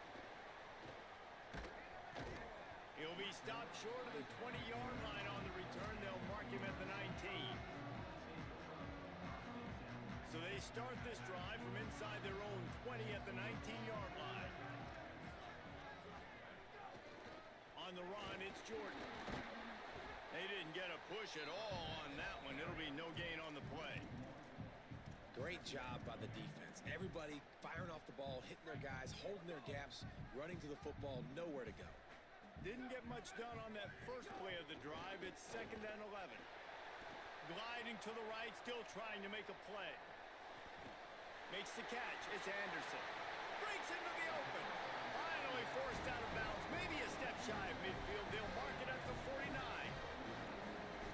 He'll be stopped short of the 20-yard line on the return. They'll mark him at the 19. So they start this drive from inside their own 20 at the 19-yard line. On the run, it's Jordan. They didn't get a push at all on that one. It'll be no gain on the play. Great job by the defense. Everybody firing off the ball, hitting their guys, holding their gaps, running to the football, nowhere to go. Didn't get much done on that first play of the drive. It's 2nd and 11. Gliding to the right, still trying to make a play. Makes the catch. It's Anderson. Breaks into the open. Finally forced out of bounds. Maybe a step shy of midfield. They'll mark it at the 49.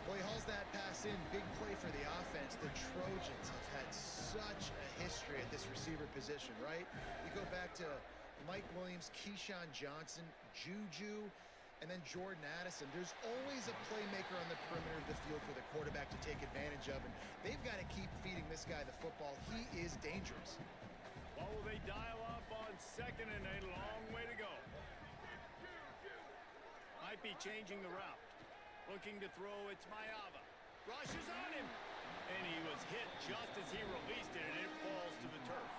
Well, he hauls that pass in. Big play for the offense. The Trojans have had such a history at this receiver position, right? You go back to Mike Williams, Keyshawn Johnson, Juju, and then Jordan Addison. There's always a playmaker on the perimeter of the field for the quarterback to take advantage of, and they've got to keep feeding this guy the football. He is dangerous. Well, will they dial up on 2nd and a long way to go? Might be changing the route. Looking to throw, it's Mayava. Rushes on him. And he was hit just as he released it, and it falls to the turf.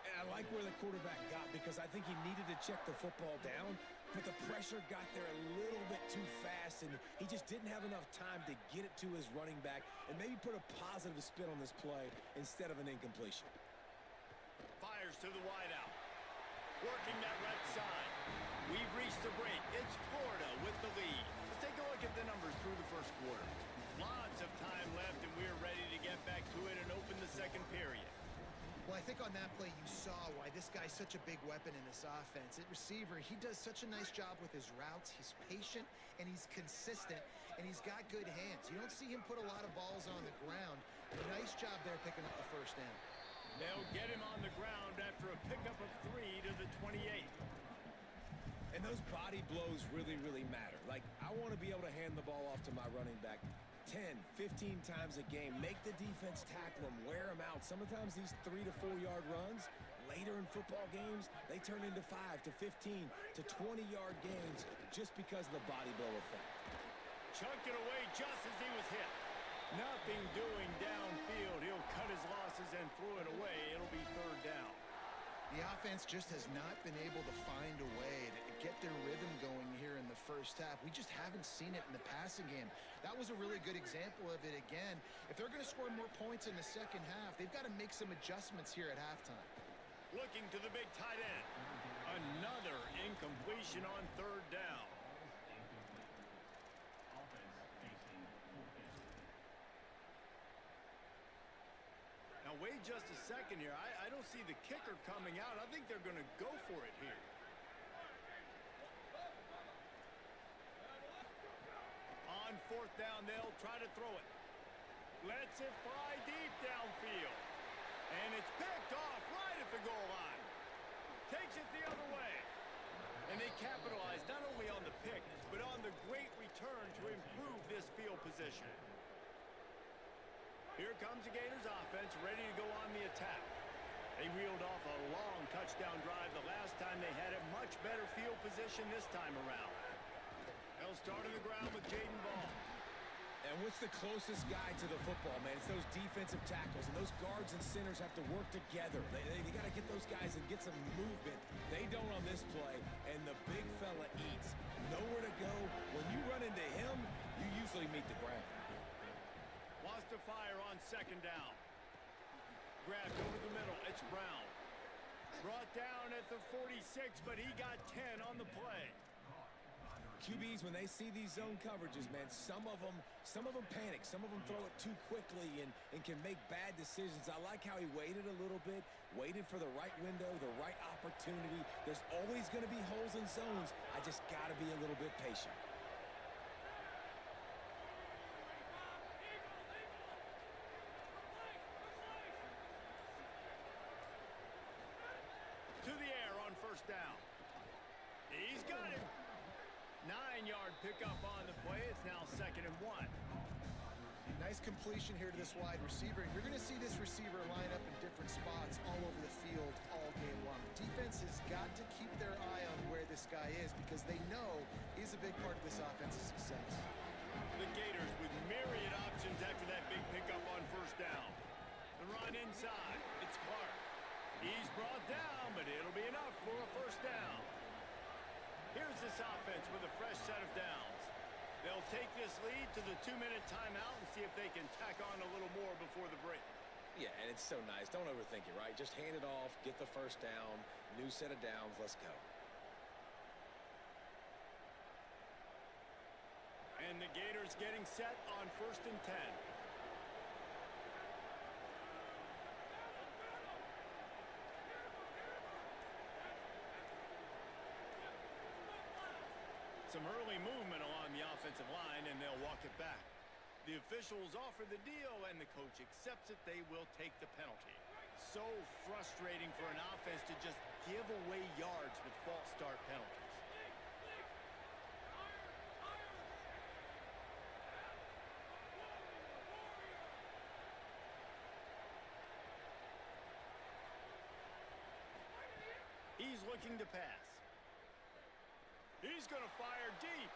And I like where the quarterback got because I think he needed to check the football down, but the pressure got there a little bit too fast, and he just didn't have enough time to get it to his running back and maybe put a positive spin on this play instead of an incompletion. Fires to the wideout. Working that left side. We've reached the break. It's Florida with the lead. Let's take a look at the numbers through the first quarter. Lots of time left, and we're ready to get back to it and open the second period. Well, I think on that play you saw why this guy's such a big weapon in this offense. At receiver, he does such a nice job with his routes. He's patient, and he's consistent, and he's got good hands. You don't see him put a lot of balls on the ground. Nice job there picking up the first down. They'll get him on the ground after a pickup of 3 to the 28. And those body blows really, really matter. Like, I want to be able to hand the ball off to my running back 10, 15 times a game. Make the defense tackle him, wear him out. Sometimes these 3 to 4 yard runs, later in football games, they turn into 5 to 15 to 20-yard gains just because of the body blow effect. Chucked it away just as he was hit. Nothing doing downfield. He'll cut his losses and throw it away. It'll be 3rd down. The offense just has not been able to find a way to get their rhythm going here in the first half. We just haven't seen it in the passing game. That was a really good example of it again. If they're going to score more points in the second half, they've got to make some adjustments here at halftime. Looking to the big tight end. Another incompletion on 3rd down. Now, wait just a second here. I don't see the kicker coming out. I think they're going to go for it here. On 4th down, they'll try to throw it. Lets it fly deep downfield. And it's picked off right at the goal line. Takes it the other way. And they capitalize not only on the pick, but on the great return to improve this field position. Here comes the Gators offense, ready to go on the attack. They reeled off a long touchdown drive the last time they had a much better field position this time around. They'll start on the ground with Jaden Ball. And what's the closest guy to the football, man? It's those defensive tackles, and those guards and centers have to work together. They got to get those guys and get some movement. They don't on this play, and the big fella eats. Nowhere to go. When you run into him, you usually meet the ground. Wants to fire on 2nd down. Grabbed over the middle. It's Brown. Brought down at the 46, but he got 10 on the play. QBs, when they see these zone coverages, man, some of them panic. Some of them throw it too quickly and can make bad decisions. I like how he waited a little bit, waited for the right window, the right opportunity. There's always going to be holes in zones. I just got to be a little bit patient. To the air on 1st down. He's got him. 9-yard pickup on the play. It's now 2nd and 1. Nice completion here to this wide receiver. You're going to see this receiver line up in different spots all over the field all game long. Defense has got to keep their eye on where this guy is because they know he's a big part of this offense's success. The Gators with myriad options after that big pickup on 1st down. The run inside. It's Clark. He's brought down, but it'll be enough for a first down. Here's this offense with a fresh set of downs. They'll take this lead to the 2-minute timeout and see if they can tack on a little more before the break. Yeah, and it's so nice. Don't overthink it, right? Just hand it off, get the first down, new set of downs, let's go. And the Gators getting set on 1st and 10. Some early movement along the offensive line, and they'll walk it back. The officials offer the deal, and the coach accepts it. They will take the penalty. So frustrating for an offense to just give away yards with false start penalties. He's looking to pass. He's going to fire deep.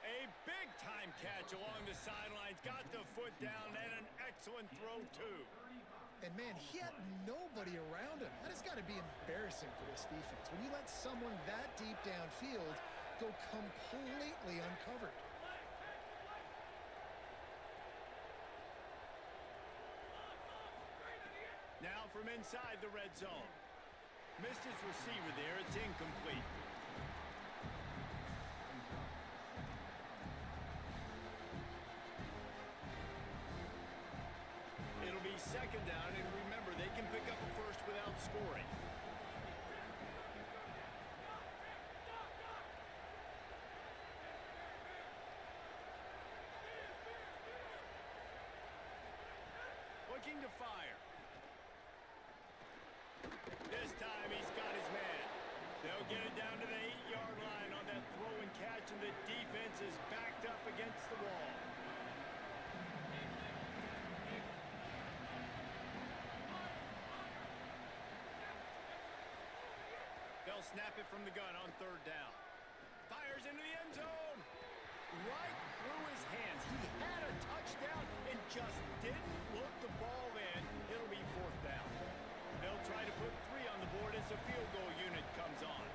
A big-time catch along the sidelines. Got the foot down and an excellent throw, too. And, man, he had nobody around him. That has got to be embarrassing for this defense. When you let someone that deep downfield go completely uncovered. Now from inside the red zone. Missed his receiver there. It's incomplete. It'll be 2nd down, and remember, they can pick up a first without scoring. Looking to fire. This time he's got his man. They'll get it down to the 8-yard line on that throw and catch, and the defense is backed up against the wall. They'll snap it from the gun on 3rd down. Fires into the end zone. Right through his hands. He had a touchdown and just didn't look the ball in. It'll be 4th down. They'll try to put 3 on the board as the field goal unit comes on.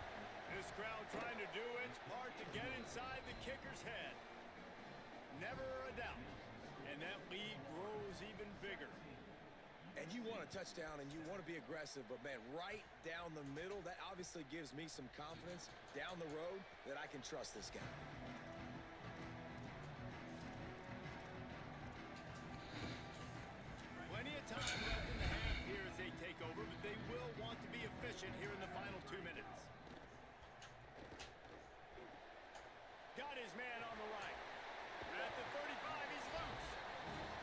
This crowd trying to do its part to get inside the kicker's head. Never a doubt. And that lead grows even bigger. And you want a touchdown and you want to be aggressive, but, man, right down the middle, that obviously gives me some confidence down the road that I can trust this guy. Plenty of time left in the half here as they take over, but they will want to be efficient here in the final 2 minutes. Got his man on the right. At the 35, he's loose.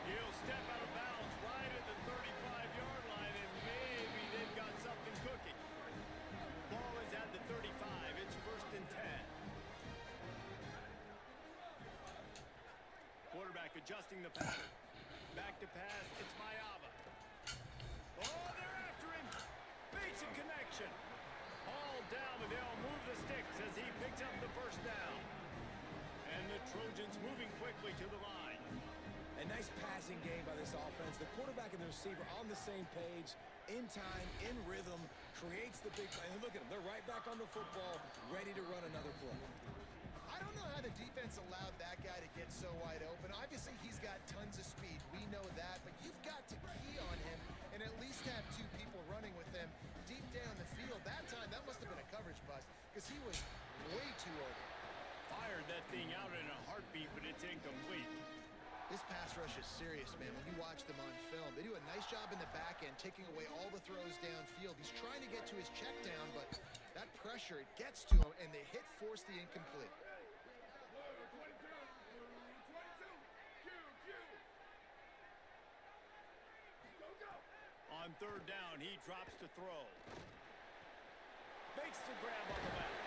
He'll step out of bounds right at the 35-yard line, and maybe they've got something cooking. Ball is at the 35. It's 1st and 10. Quarterback adjusting the pattern. Back to pass. It's Mayava. Oh, they're after him. Basic connection. All down, but they'll move the sticks as he picks up the 1st down. And the Trojans moving quickly to the line. A nice passing game by this offense. The quarterback and the receiver on the same page, in time, in rhythm, creates the big play. And look at them. They're right back on the football, ready to run another play. I don't know how the defense allowed that guy to get so wide open. Obviously, he's got tons of speed. We know that, but you've got to key on him and at least have 2 people running with him deep down the field. That time, that must have been a coverage bust because he was way too open. Fired that thing out in a heartbeat, but it's incomplete. This pass rush is serious, man. When you watch them on film, they do a nice job in the back end, taking away all the throws downfield. He's trying to get to his check down, but that pressure, it gets to him, and the hit forced the incomplete. On 3rd down, he drops to throw. Makes the grab on the left.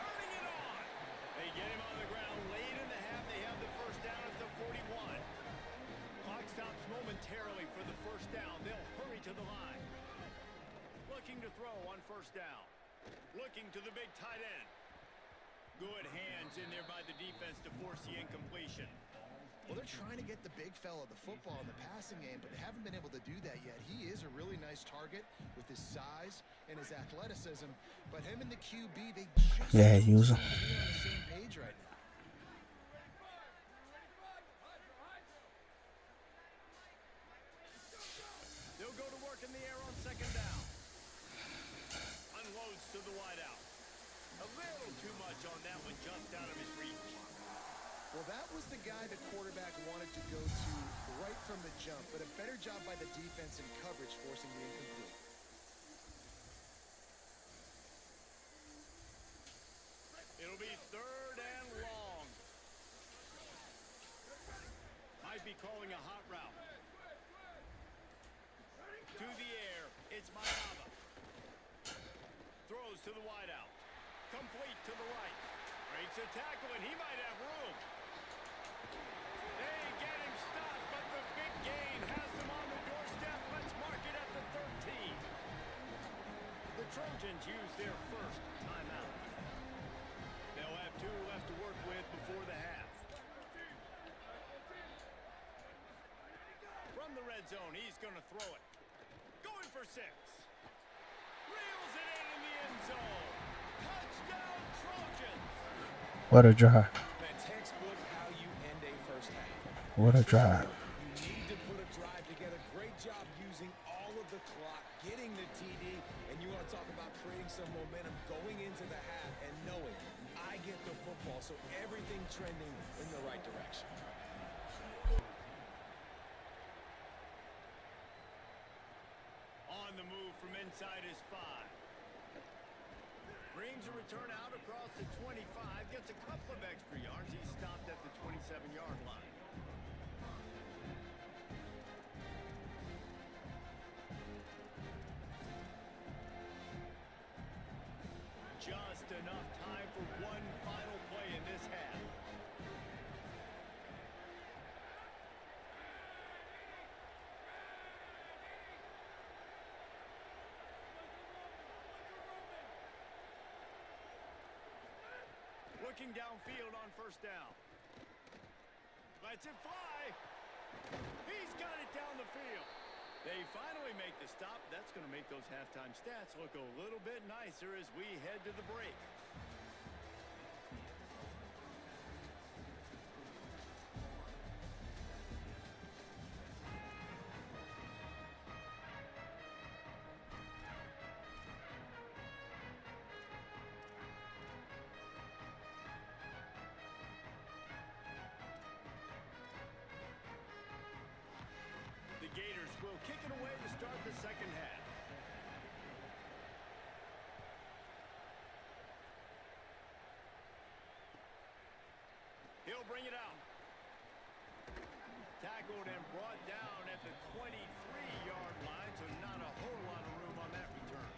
Turning it on. They get him on the ground late in the half. They have the 1st down at the 41. Clock stops momentarily for the 1st down. They'll hurry to the line. Looking to throw on 1st down. Looking to the big tight end. Good hands in there by the defense to force the incompletion. Well, they're trying to get the big fella the football in the passing game, but they haven't been able to do that yet. He is a really nice target with his size and his athleticism, but him and the QB, they just Yeah, don't use him. seem to be on the same page right now. They'll go to work in the air on second down. Unloads to the wideout. A little too much on that one, just out of his reach. Well, that was the guy the quarterback wanted to go to right from the jump, but a better job by the defense in coverage, forcing the incomplete. It'll be third and long. Might be calling a hot route. To the air, it's Mayaba. Throws to the wideout. Complete to the right. Breaks a tackle, and he might have room. They get him stopped, but the big gain has him on the doorstep. Let's mark it at the 13. The Trojans use their first timeout. They'll have 2 left to work with before the half. From the red zone, he's going to throw it. Going for 6. Reels it in the end zone. Touchdown, Trojans. What a drive. That textbook how you end a first half. What a drive. You need to put a drive together. Great job using all of the clock, getting the TD, and you want to talk about creating some momentum going into the half and knowing I get the football, so everything trending in the right direction. On the move from inside his 5. Brings a return out across the 25. Gets a couple of extra yards. He's stopped at the 27-yard line. Just enough time for one final play in this half. Looking downfield on first down. Lets it fly. He's got it down the field. They finally make the stop. That's going to make those halftime stats look a little bit nicer as we head to the break. The Gators will kick it away to start the second half. He'll bring it out. Tackled and brought down at the 23-yard line, so not a whole lot of room on that return.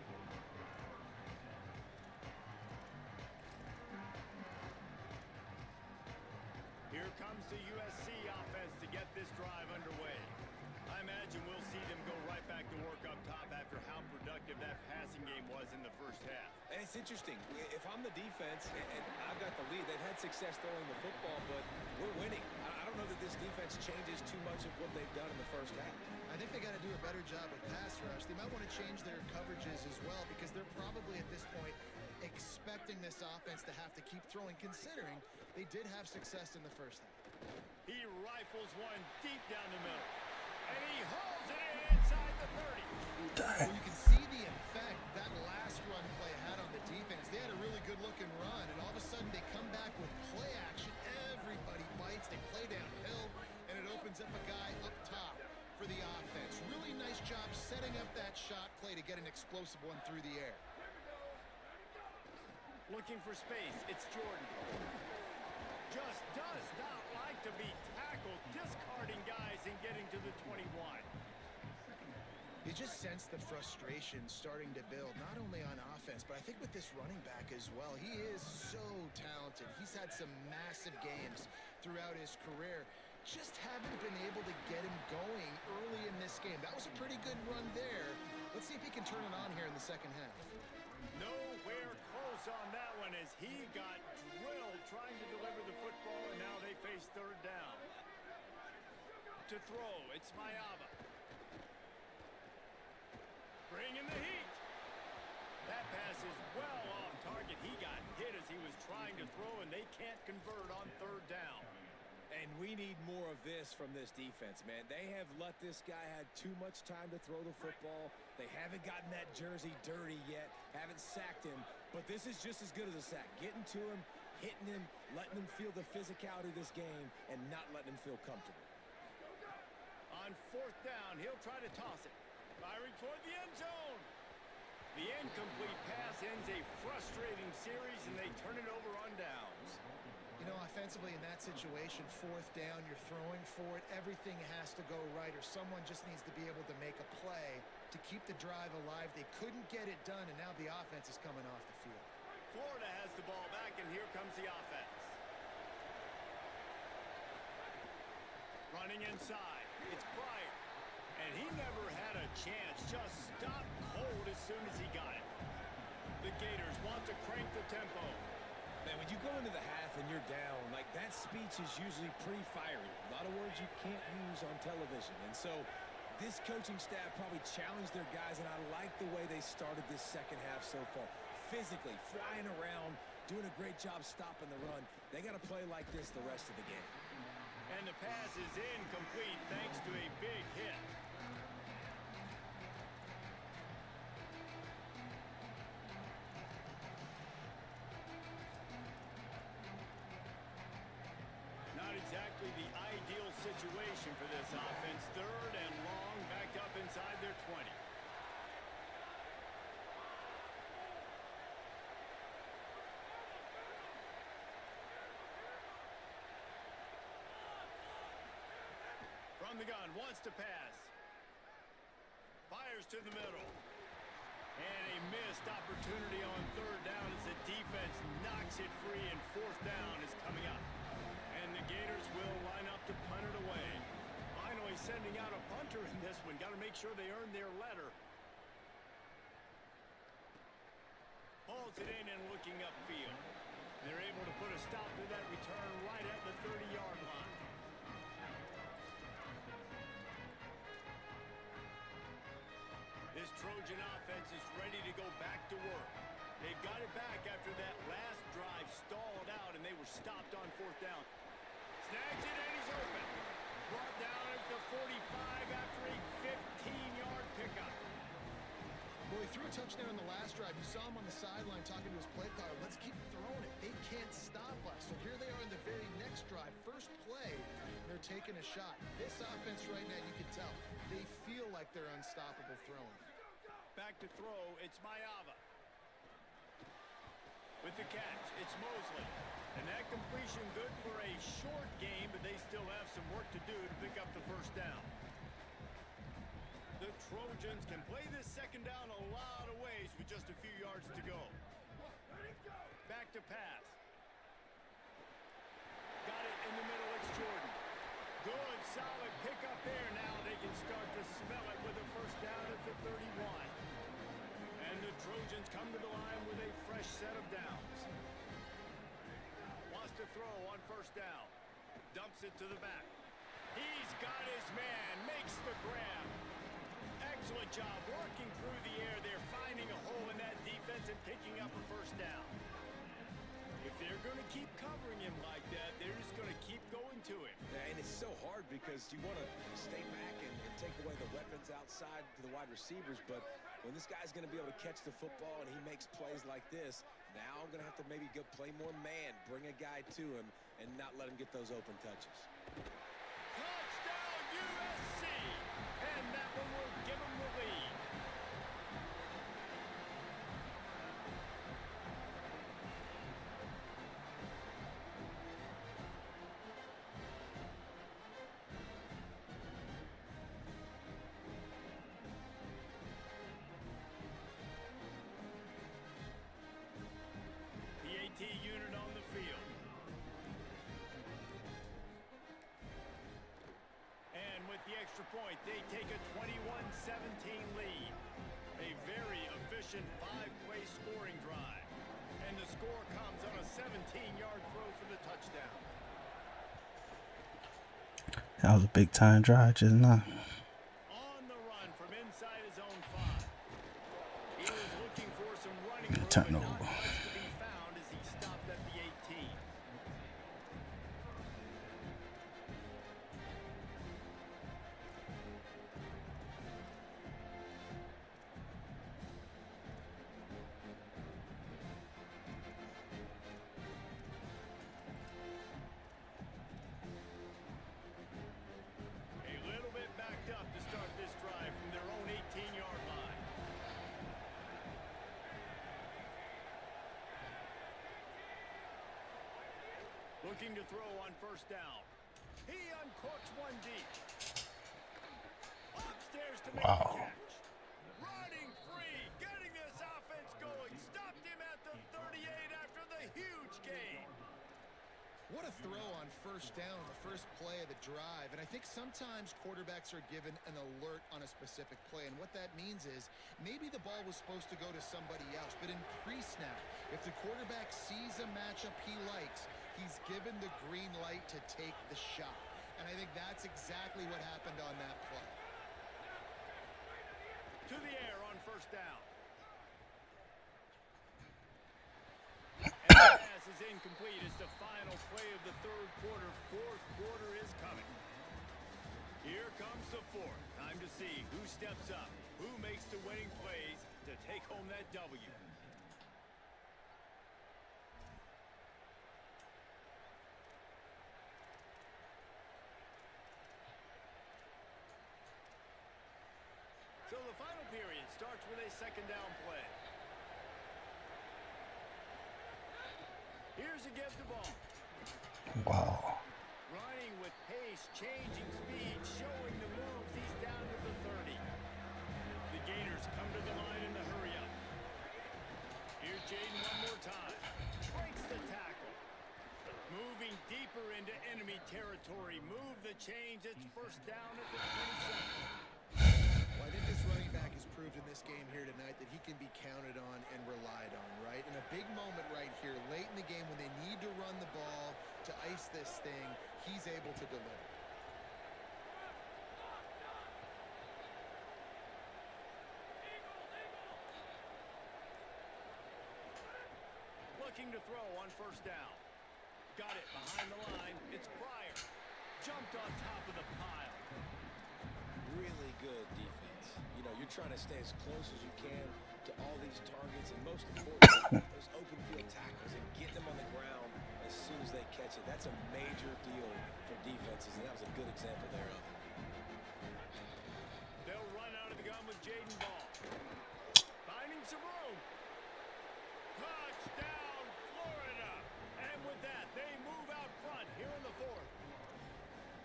Here comes the USC offense to get this drive underway. I imagine we'll see them go right back to work up top after how productive that passing game was in the first half. And it's interesting. If I'm the defense and I've got the lead, they've had success throwing the football, but we're winning. I don't know that this defense changes too much of what they've done in the first half. I think they got to do a better job with pass rush. They might want to change their coverages as well because they're probably at this point expecting this offense to have to keep throwing, considering they did have success in the first half. He rifles one deep down the middle, and he hauls it in inside the 30. Well, you can see the effect that last run play had on the defense. They had a really good-looking run, and all of a sudden they come back with play action. Everybody bites. They play downhill, and it opens up a guy up top for the offense. Really nice job setting up that shot play to get an explosive one through the air. Looking for space, it's Jordan. Just does not like to be tackled, discarding guys and getting to the 21. You just sense the frustration starting to build, not only on offense, but I think with this running back as well. He is so talented. He's had some massive games throughout his career. Just haven't been able to get him going early in this game. That was a pretty good run there. Let's see if he can turn it on here in the second half. Nowhere close on that one as he got drilled trying to deliver the football, and now they face third down. to throw. It's Mayava. Bringing the heat. That pass is well off target. He got hit as he was trying to throw, and they can't convert on third down. And we need more of this from this defense, man. They have let this guy have too much time to throw the football. They haven't gotten that jersey dirty yet, haven't sacked him, but this is just as good as a sack. Getting to him, hitting him, letting him feel the physicality of this game, and not letting him feel comfortable. On fourth down, he'll try to toss it. Firing toward the end zone. The incomplete pass ends a frustrating series, and they turn it over on downs. You know, offensively in that situation, fourth down, you're throwing for it. Everything has to go right, or someone just needs to be able to make a play to keep the drive alive. They couldn't get it done, and now the offense is coming off the field. Florida has the ball back, and here comes the offense. Running inside, it's Pryor. And he never had a chance, just stopped cold as soon as he got it. The Gators want to crank the tempo. Man, when you go into the half and you're down, like that speech is usually pretty fiery. A lot of words you can't use on television. And so this coaching staff probably challenged their guys, and I like the way they started this second half so far. Physically, flying around, doing a great job stopping the run. They got to play like this the rest of the game. And the pass is incomplete thanks to a big hit. Not exactly the ideal situation for this offense. Third and long, back up inside their 20. From the gun, wants to pass. Fires to the middle. And a missed opportunity on third down as the defense knocks it free, and fourth down is coming up. And the Gators will line up to punt it away. Finally sending out a punter in this one. Got to make sure they earn their letter. Pulls it in and looking upfield. They're able to put a stop to that return right at the 30-yard line. This Trojan offense is ready to go back to work. They've got it back after that last drive stalled out, and they were stopped on fourth down. Snags it, and he's open. Brought down at the 45 after a 15-yard pickup. Well, he threw a touchdown on the last drive. You saw him on the sideline talking to his play caller. Let's keep throwing it. They can't stop us. So here they are in the very next drive. First play, they're taking a shot. This offense right now, you can tell, they feel like they're unstoppable throwing. Back to throw, it's Mayava. With the catch, it's Mosley. And that completion good for a short game, but they still have some work to do to pick up the first down. The Trojans can play this second down a lot of ways with just a few yards to go. Back to pass. Got it in the middle, it's Jordan. Good, solid pickup there. Now they can start to smell it with a first down at the 31. And the Trojans come to the line with a fresh set of downs. Wants to throw on first down. Dumps it to the back. He's got his man, makes the grab. Excellent job working through the air. They're finding a hole in that defense and picking up a first down. If they're going to keep covering him like that, they're just going to keep going to him. Yeah, and it's so hard because you want to stay back and take away the weapons outside to the wide receivers, but when this guy's going to be able to catch the football and he makes plays like this, now I'm going to have to maybe go play more man, bring a guy to him, and not let him get those open touches. Touchdown USC! And that one will give them the lead. PAT unit on the field. And with the extra point, they take a 21-17 lead. A very efficient five-play scoring drive. And the score comes on a 17-yard throw for the touchdown. That was a big time drive just now. On the run from inside his own 5. He was looking for some running room, but not Turnover. much to be found as he stopped at the 18. A little bit backed up to start this drive from their own 18-yard line. Looking to throw on first down. He uncorks one deep. Upstairs to make Wow. the catch. Running free, getting this offense going. Stopped him at the 38 after the huge gain. What a throw on first down, the first play of the drive. And I think sometimes quarterbacks are given an alert on a specific play. And what that means is maybe the ball was supposed to go to somebody else. But in pre-snap, if the quarterback sees a matchup he likes, he's given the green light to take the shot. And I think that's exactly what happened on that play. To the air on first down. And the pass is incomplete as the final play of the third quarter. Fourth quarter is coming. Here comes the fourth. Time to see who steps up, who makes the winning plays to take home that W. So the final period starts with a second down play. Here's a give the ball. Wow. Running with pace, changing speed, showing the moves. He's down to the 30. The Gators come to the line in the hurry up. Here's Jaden one more time. Breaks the tackle. Moving deeper into enemy territory. Move the change. It's first down at the 27. Well, I think this running back has proved in this game here tonight that he can be counted on and relied on, right? In a big moment right here, late in the game when they need to run the ball to ice this thing, he's able to deliver. Looking to throw on first down. Got it behind the line. It's Pryor. Jumped on top of the pile. Really good defense. You know, you're trying to stay as close as you can to all these targets, and most importantly, those open field tackles and getting them on the ground as soon as they catch it. That's a major deal for defenses, and that was a good example there of it. They'll run out of the gun with Jaden Ball. Finding some room. Touchdown, Florida. And with that, they move out front here in the fourth.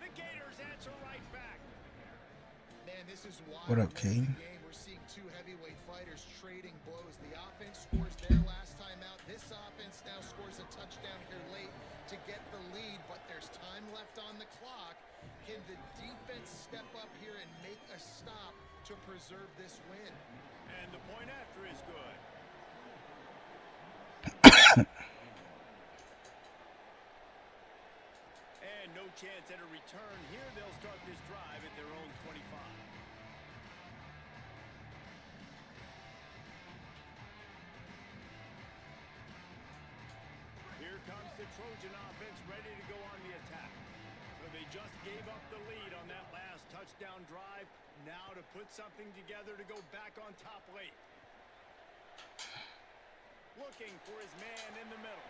The Gators answer right back. Man, this is wild. What up, Caden? We're seeing two heavyweight fighters trading blows. The offense scores their last time out. This offense now scores a touchdown here late to get the lead, but there's time left on the clock. Can the defense step up here and make a stop to preserve this win? And the point after is good. And no chance at a return here. They'll start this drive at their own 25. Here comes the Trojan offense ready to go on the attack. So they just gave up the lead on that last touchdown drive. Now to put something together to go back on top late. Looking for his man in the middle.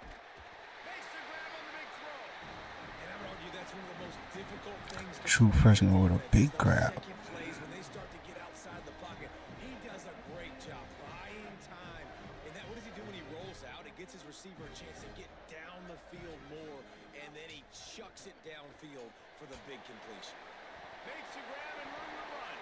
Makes the grab on the big throw. And I would argue that's one of the most difficult things to True freshman with a big grab. second plays when they start to get outside the pocket. He does a great job buying time. And that, what does he do when he rolls out? It gets his receiver a chance to get down the field more, and then he chucks it downfield for the big completion. Makes the grab and room to run.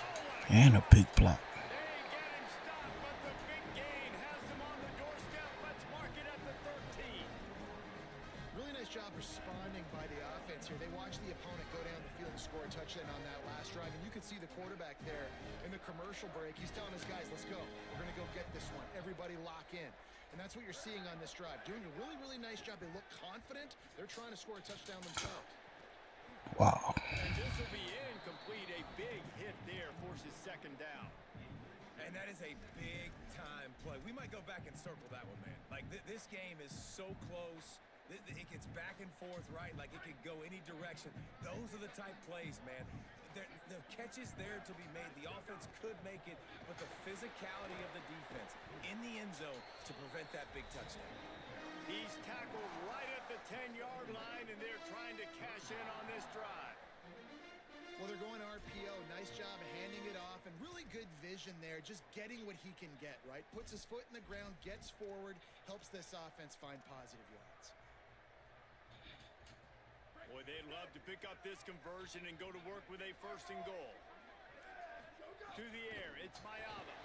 Oh, what a And a big block. They get him stopped, but the big gain has them on the doorstep. Let's mark it at the 13. Really nice job responding by the offense here. They watched the opponent go down the field and score a touchdown on that last drive, and you could see the quarterback there in the commercial break. He's telling his guys, let's go. We're going to go get this one. Everybody lock in. And that's what you're seeing on this drive. Doing a really, really nice job. They look confident. They're trying to score a touchdown themselves. Wow. And this will be incomplete. A big hit there forces second down. And that is a big-time play. We might go back and circle that one, man. Like, this game is so close. It gets back and forth, right? Like, it could go any direction. Those are the type plays, man. The catch is there to be made. The offense could make it, but the physicality of the defense in the end zone to prevent that big touchdown. He's tackled right at the 10-yard line, and they're trying to cash in on this drive. Well, they're going RPO. Nice job of handing it off, and really good vision there, just getting what he can get, right? Puts his foot in the ground, gets forward, helps this offense find positive yards. Boy, they'd love to pick up this conversion and go to work with a first and goal. To the air, it's Mayava.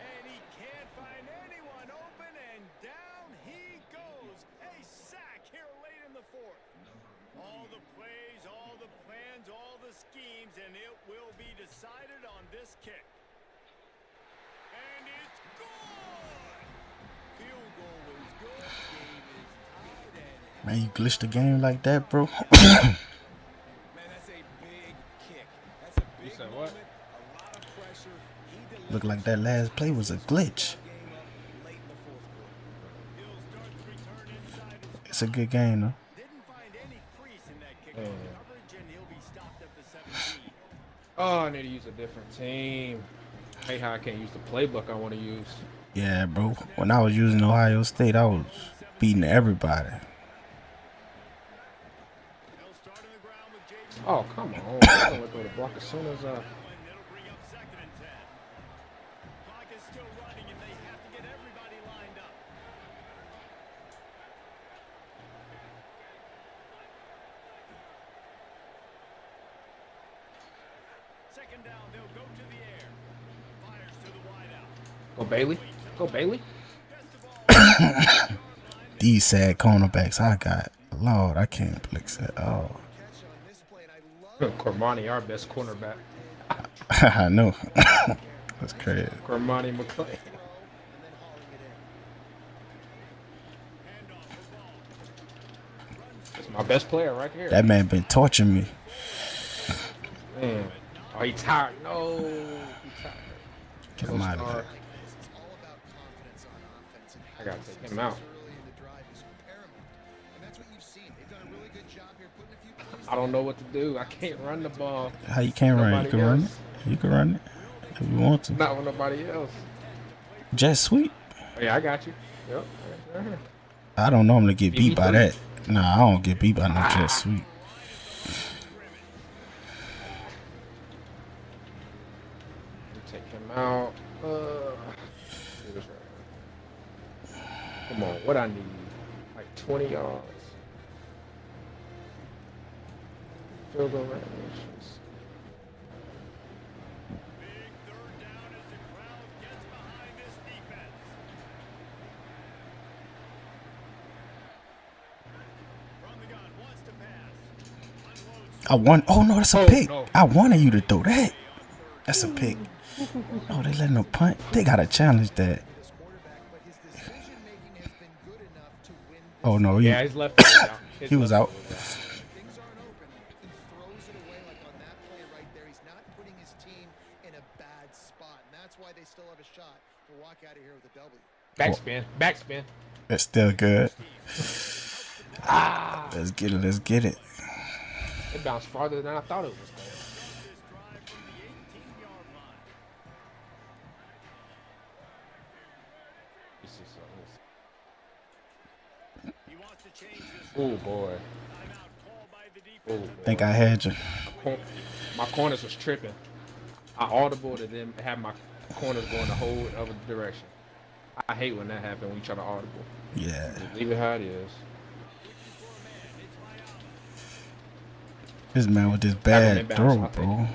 And he can't find anyone open, and down he goes. A sack here late in the fourth. All the plays, all the plans, all the schemes, and it will be decided on this kick. And it's good! Field goal is good. Game is tied, and Man, you glitched the game like that, bro. Man, that's a big kick. That's a big said moment. what? A lot of pressure. He delivered Looked like that last play was a glitch. game up late in the fourth quarter. he'll start the return inside his It's a good game, though. Didn't find any crease in that kickoff coverage, and he'll be stopped at the 17. Oh, I need to use a different team. I hate how I can't use the playbook I want to use. Yeah, bro. When I was using Ohio State, I was beating everybody. They'll start on the ground with J.J. Oh, come on. I'm going to go to block as soon as That'll bring up second and 10. Clock is still running, and they have to get everybody lined up. Second down, they'll go to the air. Fires to the wideout. Go Bailey. Go Bailey. Gets the ball. These sad cornerbacks I got. Lord, I can't flex at all. Catch on this play, and I love Cormani, our best cornerback. I know. That's crazy. Cormani McClain. throw and then hauling it in. Handoff for ball. That's my best player right here. That man been torturing me. Man. Oh, he tired. No. He tired. Get him out of Star. here. It's all about confidence on offense, and I gotta having take him out. success early in the drive is paramount. And that's what you've seen. They've done a really good job here putting a few plays I don't know what to do. I can't run the ball. How you can't run? You Nobody can run it. else. You can run it if you want to. Not with nobody else. Jet sweep. Oh, yeah, I got you. Yep. Right here. I don't normally get Give me beat by three. that. Nah, I don't get beat by no jet sweep. Take him out. Do this right. Come on, what I need? Like 20 yards. Field goal range. Big third down as the crowd gets behind this defense. From the gun, wants to pass. Unloads. I want. Oh no, that's a Oh, pick. no. I wanted you to throw that. That's a pick. Oh, they letting him punt. They gotta challenge that. this quarterback, but his decision making has been good enough to win this. Oh no, Yeah, his left foot was out. His he was left out. foot was Things aren't open. He throws it away like on that play right there. He's not putting his team in a bad spot, and that's why they still have a shot to walk out of here with a W. Backspin. Backspin. It's still good. Let's get it. Let's get it. It bounced farther than I thought it was going. This drive from the 18-yard line. This is, He wants to change this oh boy. timeout called by the Oh defense. boy. Think I had you. My corners was tripping. I audible to them have my corners going the whole other direction. I hate when that happens when you try to audible. Yeah. Just leave it how it is. This man with this him bad in bounds, throw, I'll take bro.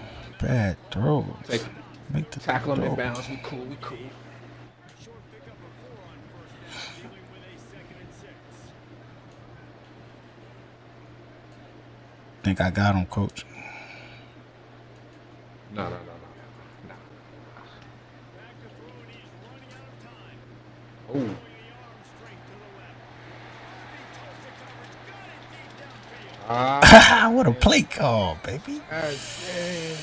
Bad throws. Take, Make the tackle him in throw. bounds. We cool. We cool. Short pickup of 4 on first down, dealing with a 2nd and 6. Think I got him, coach. No. Back to throw, and he's running out of time. Oh, Throwing the arm straight to the left. He tossed the coverage, got it deep downfield. Ah, What a play call, baby. God damn.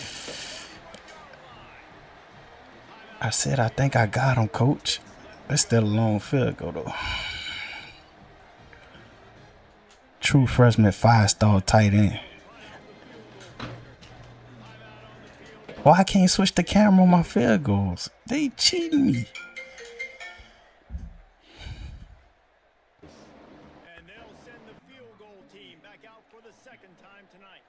I said I think I got him, coach. It's still a long field goal, though. True freshman 5-star tight end. Why I can't switch the camera on my field goals? They cheating me. And they'll send the field goal team back out for the second time tonight.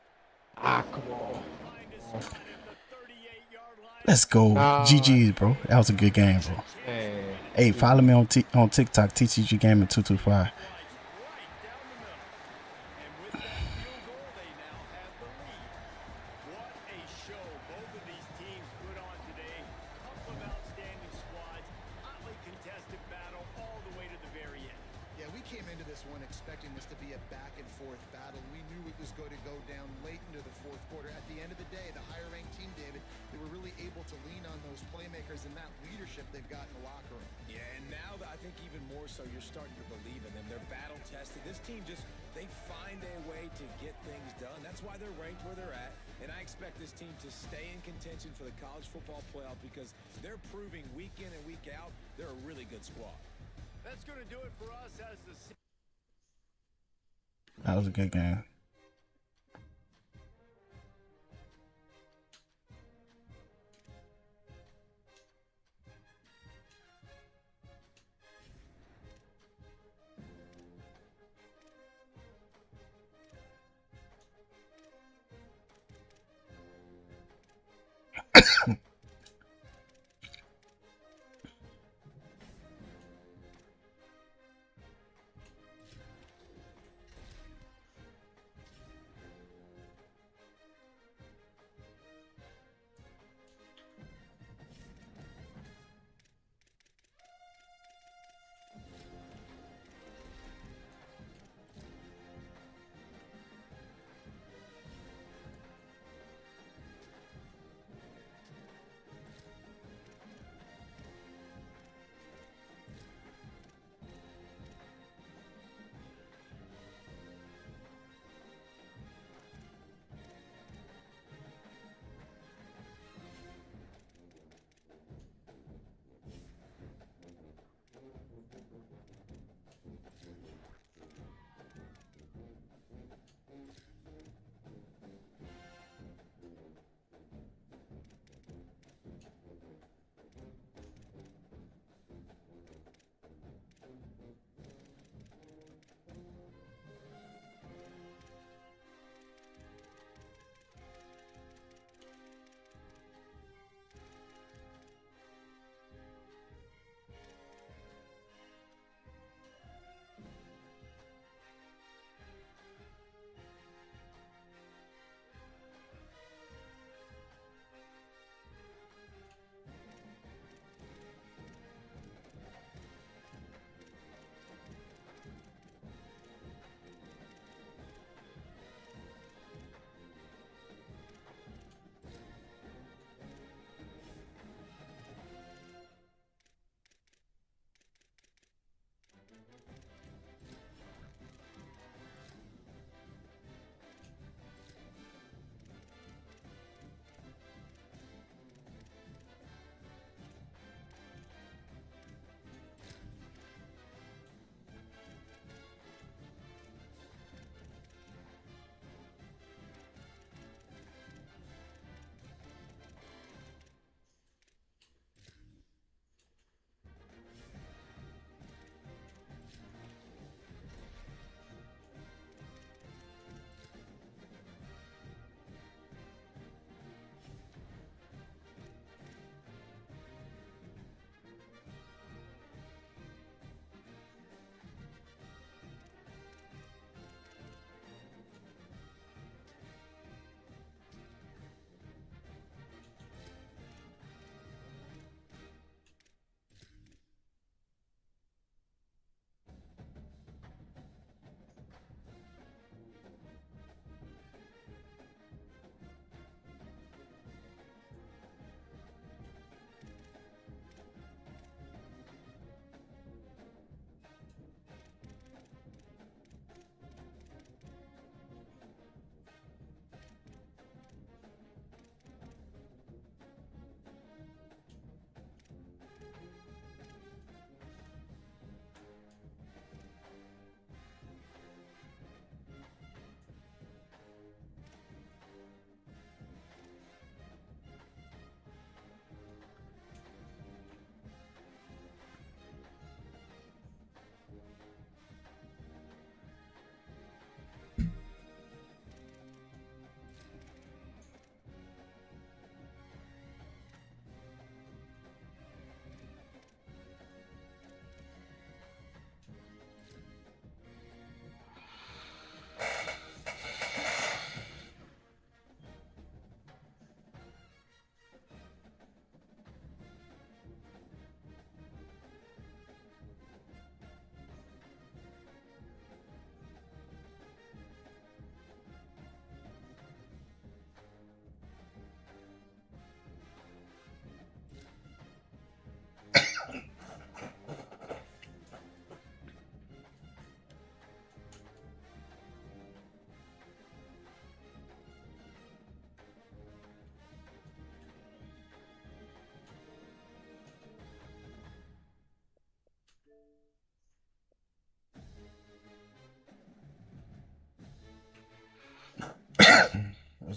Ah, come on. Find a spot at the 38-yard line. Let's go. Nah. GG's, bro. That was a good game, bro. Man. Hey, follow me on TikTok, TCG Gaming 225. Right down the middle. And with that field goal, they now have the lead. What a show both of these teams put on today. Couple of outstanding squads. Hotly contested battle all the way to the very end. Yeah, we came into this one expecting this to be a back-and-forth battle. We knew it was going to go down late into the fourth quarter. At the end of the day, the higher-ranked team, David, they were really able to lean on those playmakers and that leadership they've got in the locker room. Yeah, and now I think even more so, you're starting to believe in them. They're battle-tested. This team they find a way to get things done. That's why they're ranked where they're at. And I expect this team to stay in contention for the college football playoff because they're proving week in and week out they're a really good squad. That's going to do it for us as the That was a good game.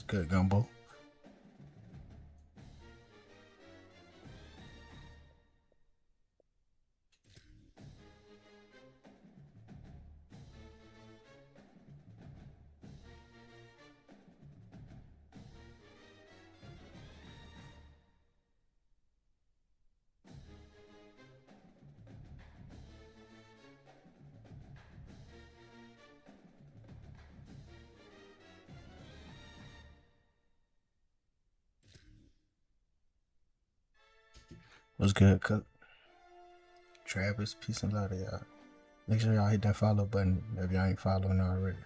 What's good, Gumbo? What's good, Cook? Travis, peace and love to y'all. Make sure y'all hit that follow button if y'all ain't following already.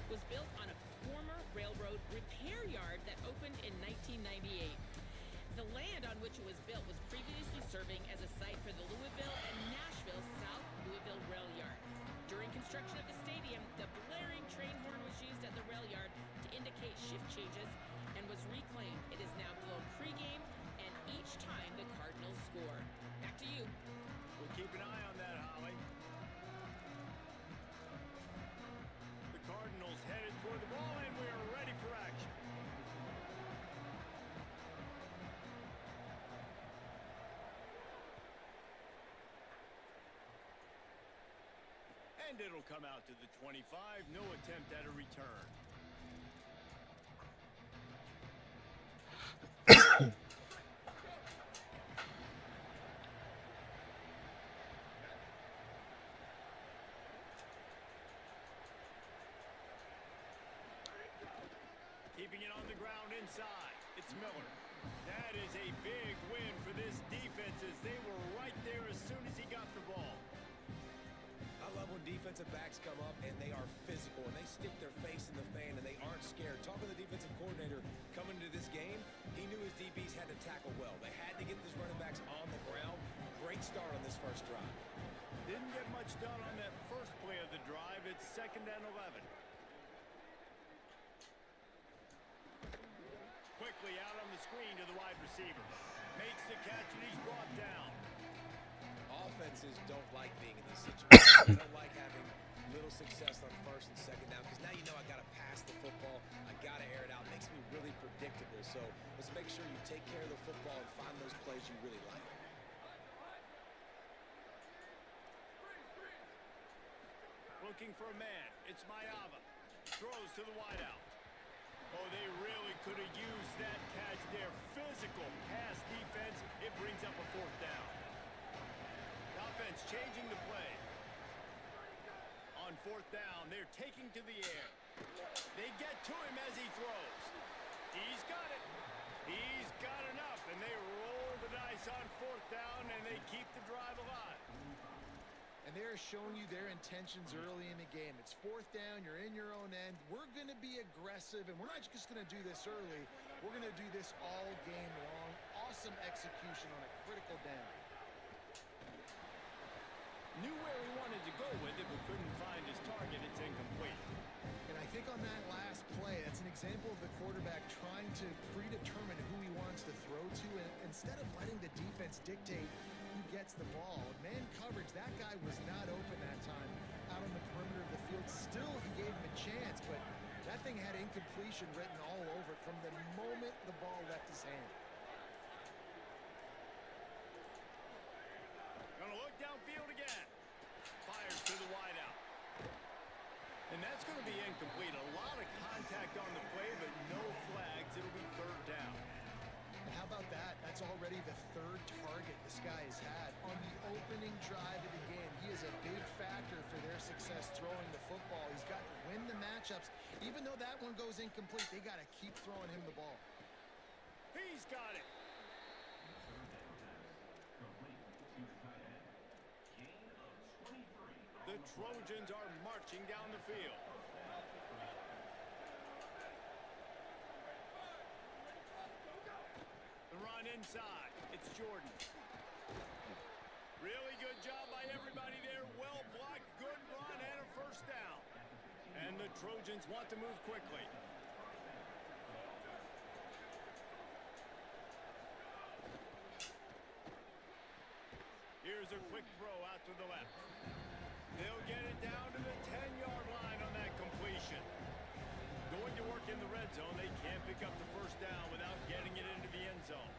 was built on a former railroad repair yard that opened in 1998. The land on which it was built was previously serving as a site for the Louisville and Nashville South Louisville Rail Yard. During construction of the stadium, the blaring train horn was used at the rail yard to indicate shift changes and was reclaimed. It is now blown pregame and each time the Cardinals score. Back to you. We'll keep an eye on that, Holly. The Cardinals headed toward the ball, and we are ready for action. And it'll come out to the 25. No attempt at a return. Keeping it on the ground inside. It's Miller. That is a big win for this defense as they were right there as soon as he got the ball. I love when defensive backs come up and they are physical and they stick their face in the fan and they aren't scared. Talking to the defensive coordinator coming into this game, he knew his DBs had to tackle well. They had to get these running backs on the ground. Great start on this first drive. Didn't get much done on that first play of the drive. It's 2nd and 11. Quickly out on the screen to the wide receiver. Makes the catch and he's brought down. Offenses don't like being in these situations. They don't like having little success on 1st and 2nd down because now you know I got to pass the football. I got to air it out. It makes me really predictable. So let's make sure you take care of the football and find those plays you really like. Looking for a man. It's Mayava. Throws to the wideout. Oh, they really could have used that catch there. Physical pass defense. It brings up a 4th down. The offense changing the play. On 4th down, they're taking to the air. They get to him as he throws. He's got it. He's got enough, and they roll the dice on 4th down, and they keep the drive alive. And they're showing you their intentions early in the game. It's 4th down, you're in your own end. We're going to be aggressive, and we're not just going to do this early. We're going to do this all game long. Awesome execution on a critical down. Knew where he wanted to go with it, but couldn't find his target. It's incomplete. And I think on that last play, that's an example of the quarterback trying to predetermine who he wants to throw to, and instead of letting the defense dictate who gets the ball. Man coverage, that guy was not open that time out on the perimeter of the field. Still, he gave him a chance, but that thing had incompletion written all over it from the moment the ball left his hand. Gonna look downfield again. Fires to the wideout. And that's going to be incomplete. A lot of contact on the play, but no flags. It'll be 3rd down. And how about that? That's already the 3rd target this guy has had on the opening drive of the game. He is a big factor for their success throwing the football. He's got to win the matchups. Even though that one goes incomplete, they got to keep throwing him the ball. He's got it. The Trojans are marching down the field. The run inside. It's Jordan. Really good job by everybody there. Well blocked, good run, and a 1st down. And the Trojans want to move quickly. Here's a quick throw out to the left. They'll get it down to the 10-yard line on that completion. Going to work in the red zone. They can't pick up the 1st down without getting it into the end zone.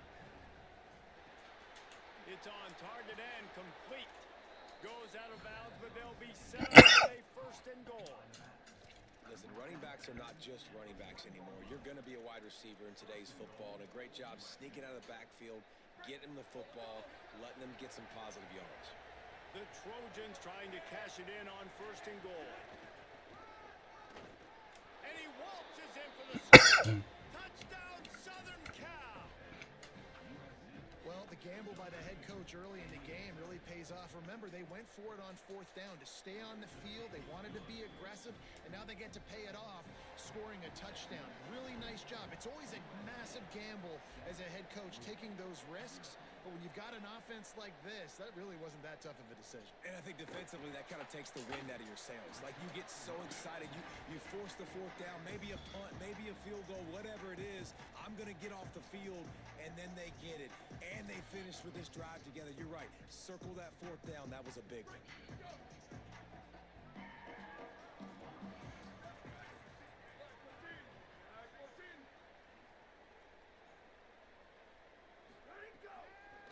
It's on target and complete. Goes out of bounds, but they'll be set up with a 1st and goal. Listen, running backs are not just running backs anymore. You're going to be a wide receiver in today's football, and a great job sneaking out of the backfield, getting them the football, letting them get some positive yards. The Trojans trying to cash it in on 1st and goal. And he waltzes in for the score. Touchdown, Southern Cal. Well, the gamble by the head coach early in the game really pays off. Remember, they went for it on 4th down to stay on the field. They wanted to be aggressive, and now they get to pay it off, scoring a touchdown. Really nice job. It's always a massive gamble as a head coach taking those risks, but when you've got an offense like this, that really wasn't that tough of a decision. And I think defensively, that kind of takes the wind out of your sails. Like, you get so excited. You force the 4th down, maybe a punt, maybe a field goal, whatever it is. I'm going to get off the field, and then they get it. And they finish with this drive together. You're right. Circle that 4th down. That was a big one.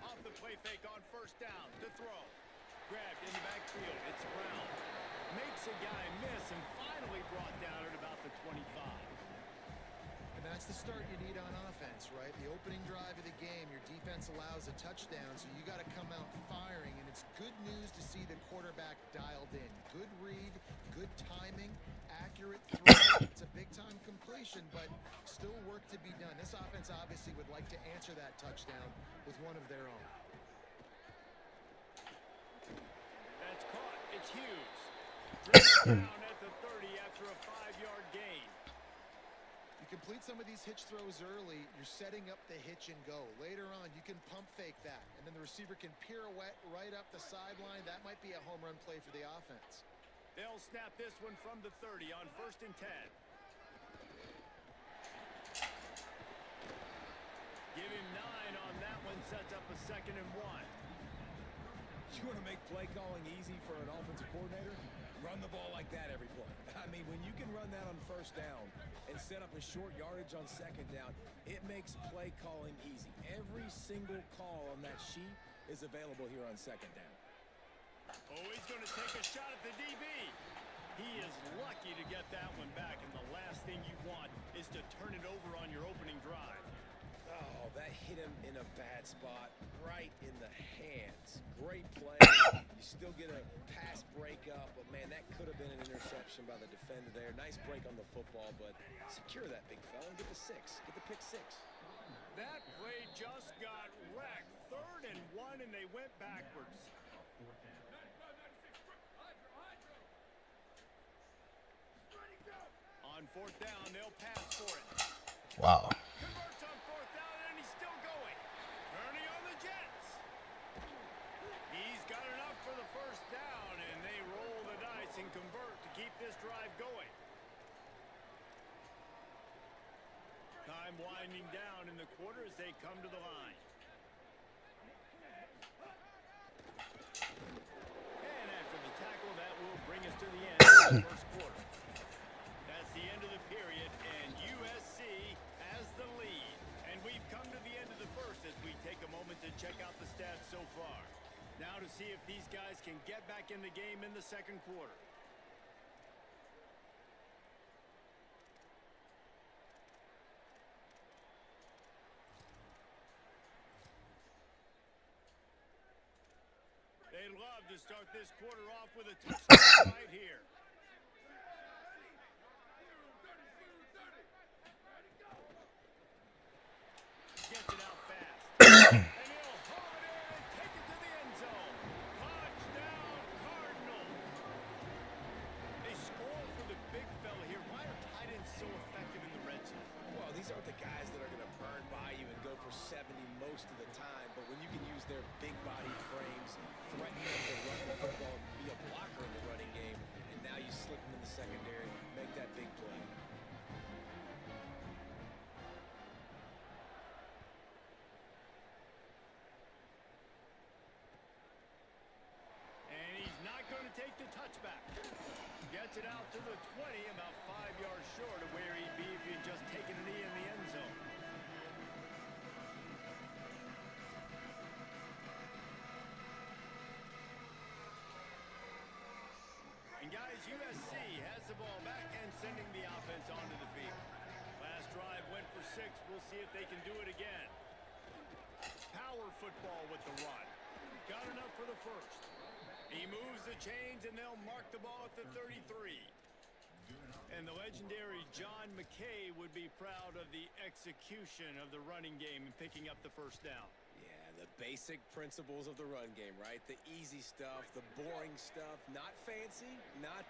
Off the play fake on 1st down to throw. Grabbed in the backfield. It's Brown. Makes a guy miss and finally brought down at about the 25. And that's the start you need on offense, right? The opening drive of the game, your defense allows a touchdown, so you got to come out firing, and it's good news to see the quarterback dialed in. Good read, good timing, accurate throw. It's a big-time completion, but still work to be done. This offense obviously would like to answer that touchdown with one of their own. That's caught. It's Hughes. Down at the 30 after a 5-yard gain. You complete some of these hitch throws early, you're setting up the hitch and go. Later on, you can pump fake that, and then the receiver can pirouette right up the sideline. That might be a home run play for the offense. They'll snap this one from the 30 on 1st and 10. Give him 9 on that one, sets up a 2nd and 1. You want to make play calling easy for an offensive coordinator? Run the ball like that every play. I mean, when you can run that on 1st down and set up a short yardage on 2nd down, it makes play calling easy. Every single call on that sheet is available here on 2nd down. Oh, he's going to take a shot at the DB. He is lucky to get that one back, and the last thing you want is to turn it over on your opening drive. Oh, that hit him in a bad spot, right in the hands. Great play. You still get a pass breakup, but man, that could have been an interception by the defender there. Nice break on the football, but secure that big fella and get the 6. Get the pick 6. That play just got wrecked. 3rd and 1, and they went backwards. On 4th down, they'll pass for it. Wow. Converts on 4th down, and he's still going. Turning on the Jets. He's got enough for the 1st down, and they roll the dice and convert to keep this drive going. Time winding down in the quarter as they come to the line. And after the tackle, that will bring us to the end of the 1st quarter. That's the end of the period, and USC has the lead. And we've come to the end of the 1st as we take a moment to check out the stats so far. Now to see if these guys can get back in the game in the 2nd quarter. They'd love to start this quarter off with a touchdown right here. Gets it out fast. And he'll haul it in and take it to the end zone. Touchdown, Cardinals. They score for the big fella here. Why are tight ends so effective in the red zone? Well, these aren't the guys that are going to burn by you and go for 70 most of the time, but when you can use their big body frames, threaten them to run the football, be a blocker in the running game, and now you slip them in the secondary, make that big play. And he's not going to take the touchback. Gets it out to the 20, about 5 yards short of where he'd be if he had just taken a knee in the end zone. And guys, USC has the ball back and sending the offense onto the field. Last drive went for 6. We'll see if they can do it again. Power football with the run. Got enough for the 1st. He moves the chains, and they'll mark the ball at the 33. And the legendary John McKay would be proud of the execution of the running game and picking up the 1st down. Yeah, The basic principles of the run game, right? The easy stuff, the boring stuff, not fancy, not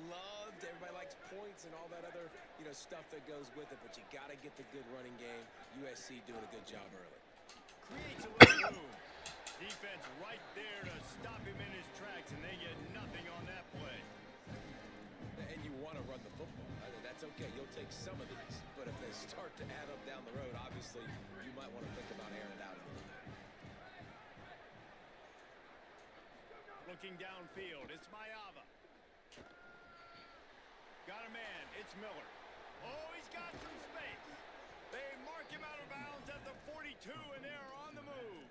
loved. Everybody likes points and all that other, stuff that goes with it. But you got to get the good running game. USC doing a good job early. Creates a little room. Defense right there to stop him in his tracks, and they get nothing on that play. And you want to run the football. That's okay. You'll take some of these. But if they start to add up down the road, obviously, you might want to think about airing it out a little bit. Looking downfield, it's Mayava. Got a man, it's Miller. Oh, he's got some space. They mark him out of bounds at the 42, and they're on the move.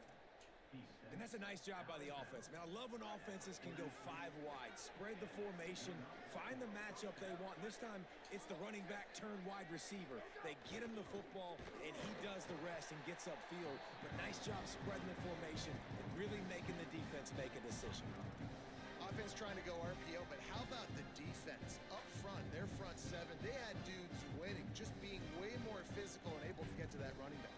And that's a nice job by the offense. Man, I love when offenses can go 5 wide, spread the formation, find the matchup they want. And this time, it's the running back turned wide receiver. They get him the football, and he does the rest and gets upfield. But nice job spreading the formation and really making the defense make a decision. Offense trying to go RPO, but how about the defense? Up front, their front seven, they had dudes waiting, just being way more physical and able to get to that running back.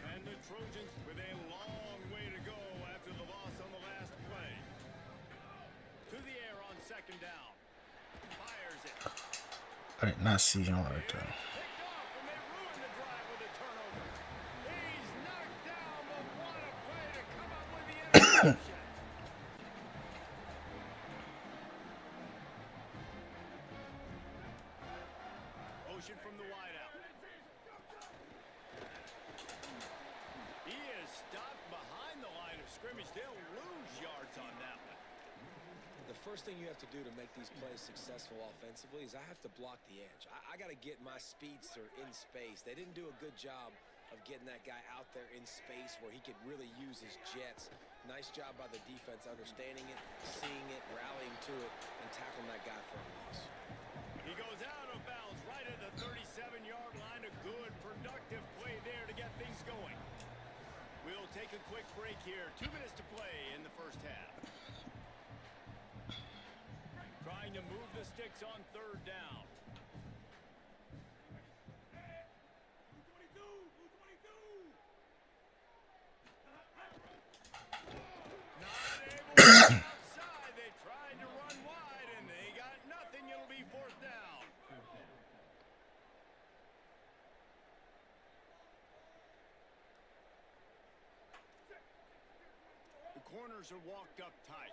And the Trojans with a long way to go after the loss on the last play. To the air on second down. Fires it. I did not see him right there. Picked off, and they ruined the drive with a turnover. He's knocked down, but what a play to come up with the interception. Motion from the wideout. He is stopped behind the line of scrimmage. They'll lose yards on that one. The first thing you have to do to make these plays successful offensively is I have to block the edge. I got to get my speedster in space. They didn't do a good job of getting that guy out there in space where he could really use his jets. Nice job by the defense understanding it, seeing it, rallying to it, and tackling that guy for a loss. He goes out of bounds right at the 37-yard line. A good, productive play there to get things going. We'll take a quick break here. 2 minutes to play in the first half. Trying to move the sticks on third down. Not able to get outside. They tried to run wide, and they got nothing. It'll be fourth down. The corners are walked up tight.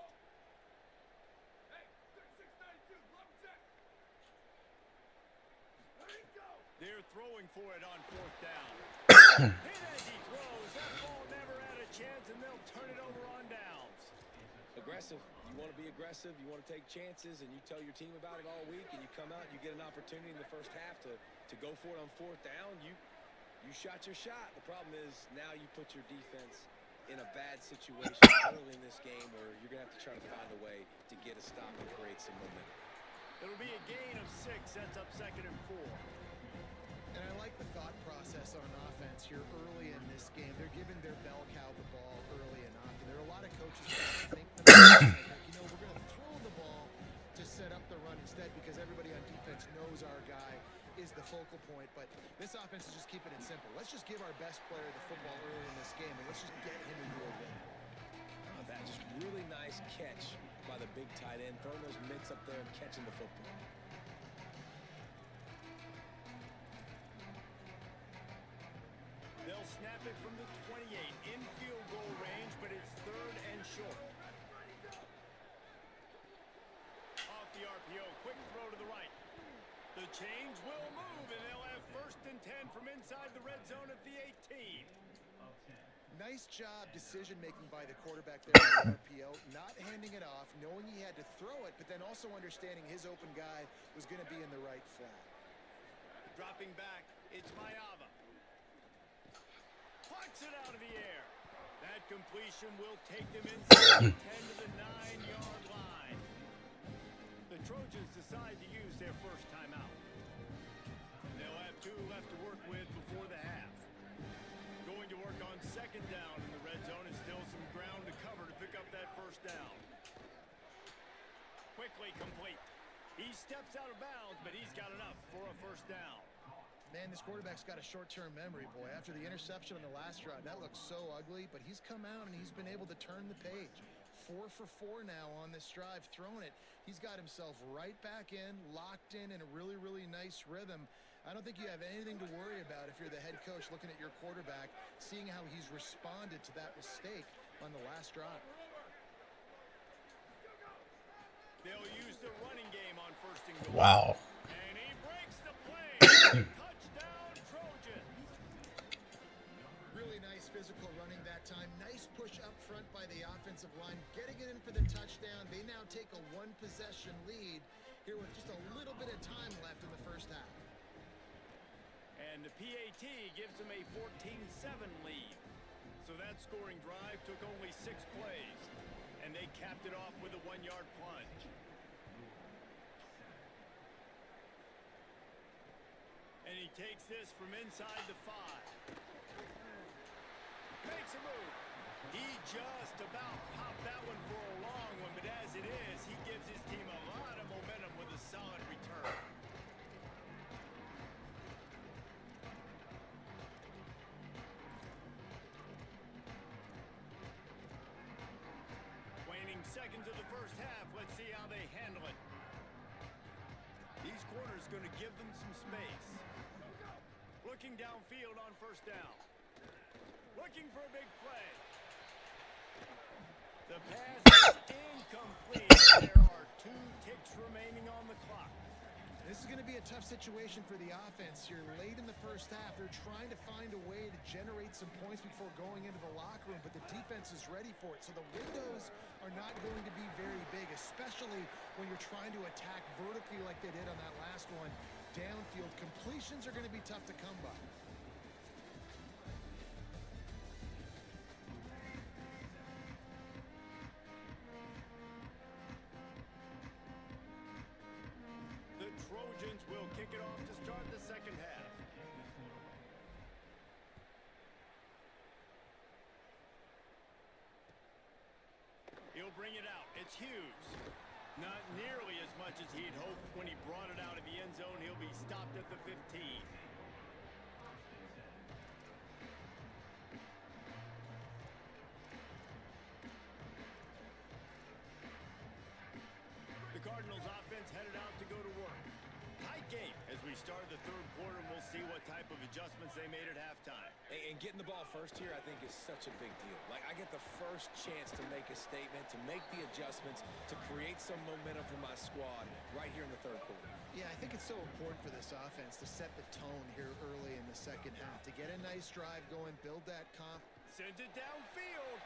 They're throwing for it on fourth down. Hit as he throws. That ball never had a chance, and they'll turn it over on downs. Aggressive. You want to be aggressive. You want to take chances, and you tell your team about it all week, and you come out and you get an opportunity in the first half to go for it on fourth down. You shot your shot. The problem is now you put your defense in a bad situation early in this game where you're going to have to try to find a way to get a stop and create some momentum. It'll be a gain of 6. Sets up 2nd and 4. And I like the thought process on offense here early in this game. They're giving their bell cow the ball early and often. There are a lot of coaches that think we're going to throw the ball to set up the run instead because everybody on defense knows our guy is the focal point. But this offense is just keeping it simple. Let's just give our best player the football early in this game, and let's just get him into a win. That just really nice catch by the big tight end, throwing those mitts up there and catching the football. They'll snap it from the 28 in field goal range, but it's 3rd and short. Off the RPO, quick throw to the right. The chains will move, and they'll have 1st and 10 from inside the red zone at the 18. Nice job decision-making by the quarterback there in the RPO, not handing it off, knowing he had to throw it, but then also understanding his open guy was going to be in the right flat. Dropping back, it's Mayava. Plucks it out of the air. That completion will take them inside the 10 to the 9-yard line. The Trojans decide to use their first timeout. And they'll have 2 left to work with before the half. Going to work on 2nd down in the red zone and still some ground to cover to pick up that first down. Quickly complete. He steps out of bounds, but he's got enough for a first down. Man, this quarterback's got a short-term memory, boy. After the interception on the last drive, that looked so ugly, but he's come out and he's been able to turn the page. 4 for 4 now on this drive, throwing it. He's got himself right back in, locked in a really, really nice rhythm. I don't think you have anything to worry about if you're the head coach looking at your quarterback, seeing how he's responded to that mistake on the last drive. They'll use the running game on first and goal. Wow. And he breaks the play. Touchdown, Trojans. Really nice physical running that time. Nice push up front by the offensive line, getting it in for the touchdown. They now take a one-possession lead here with just a little bit of time left in the first half. And the PAT gives them a 14-7 lead. So that scoring drive took only 6 plays. And they capped it off with a 1-yard plunge. And he takes this from inside the 5. Makes a move. He just about popped that one for a long one, but as it is, he gives his team a lot of momentum with a solid return. Waning seconds of the first half. Let's see how they handle it. These corners going to give them some space. Looking downfield on first down. Looking for a big play. The pass is incomplete. There are 2 ticks remaining on the clock. This is going to be a tough situation for the offense here. Late in the first half, they're trying to find a way to generate some points before going into the locker room, but the defense is ready for it. So the windows are not going to be very big, especially when you're trying to attack vertically like they did on that last one. Downfield completions are going to be tough to come by. The Trojans will kick it off to start the second half. He'll bring it out. It's Hughes. Not nearly as much as he'd hoped when he brought it out of the end zone. He'll be stopped at the 15. The Cardinals offense headed out to go to work. Tight game as we started the third quarter, and we'll see what type of adjustments they made at halftime. And getting the ball first here, I think, is such a big deal. Like, I get the first chance to make a statement, to make the adjustments, to create some momentum for my squad right here in the third quarter. Yeah, I think it's so important for this offense to set the tone here early in the second half, to get a nice drive going, build that comp. Sends it downfield.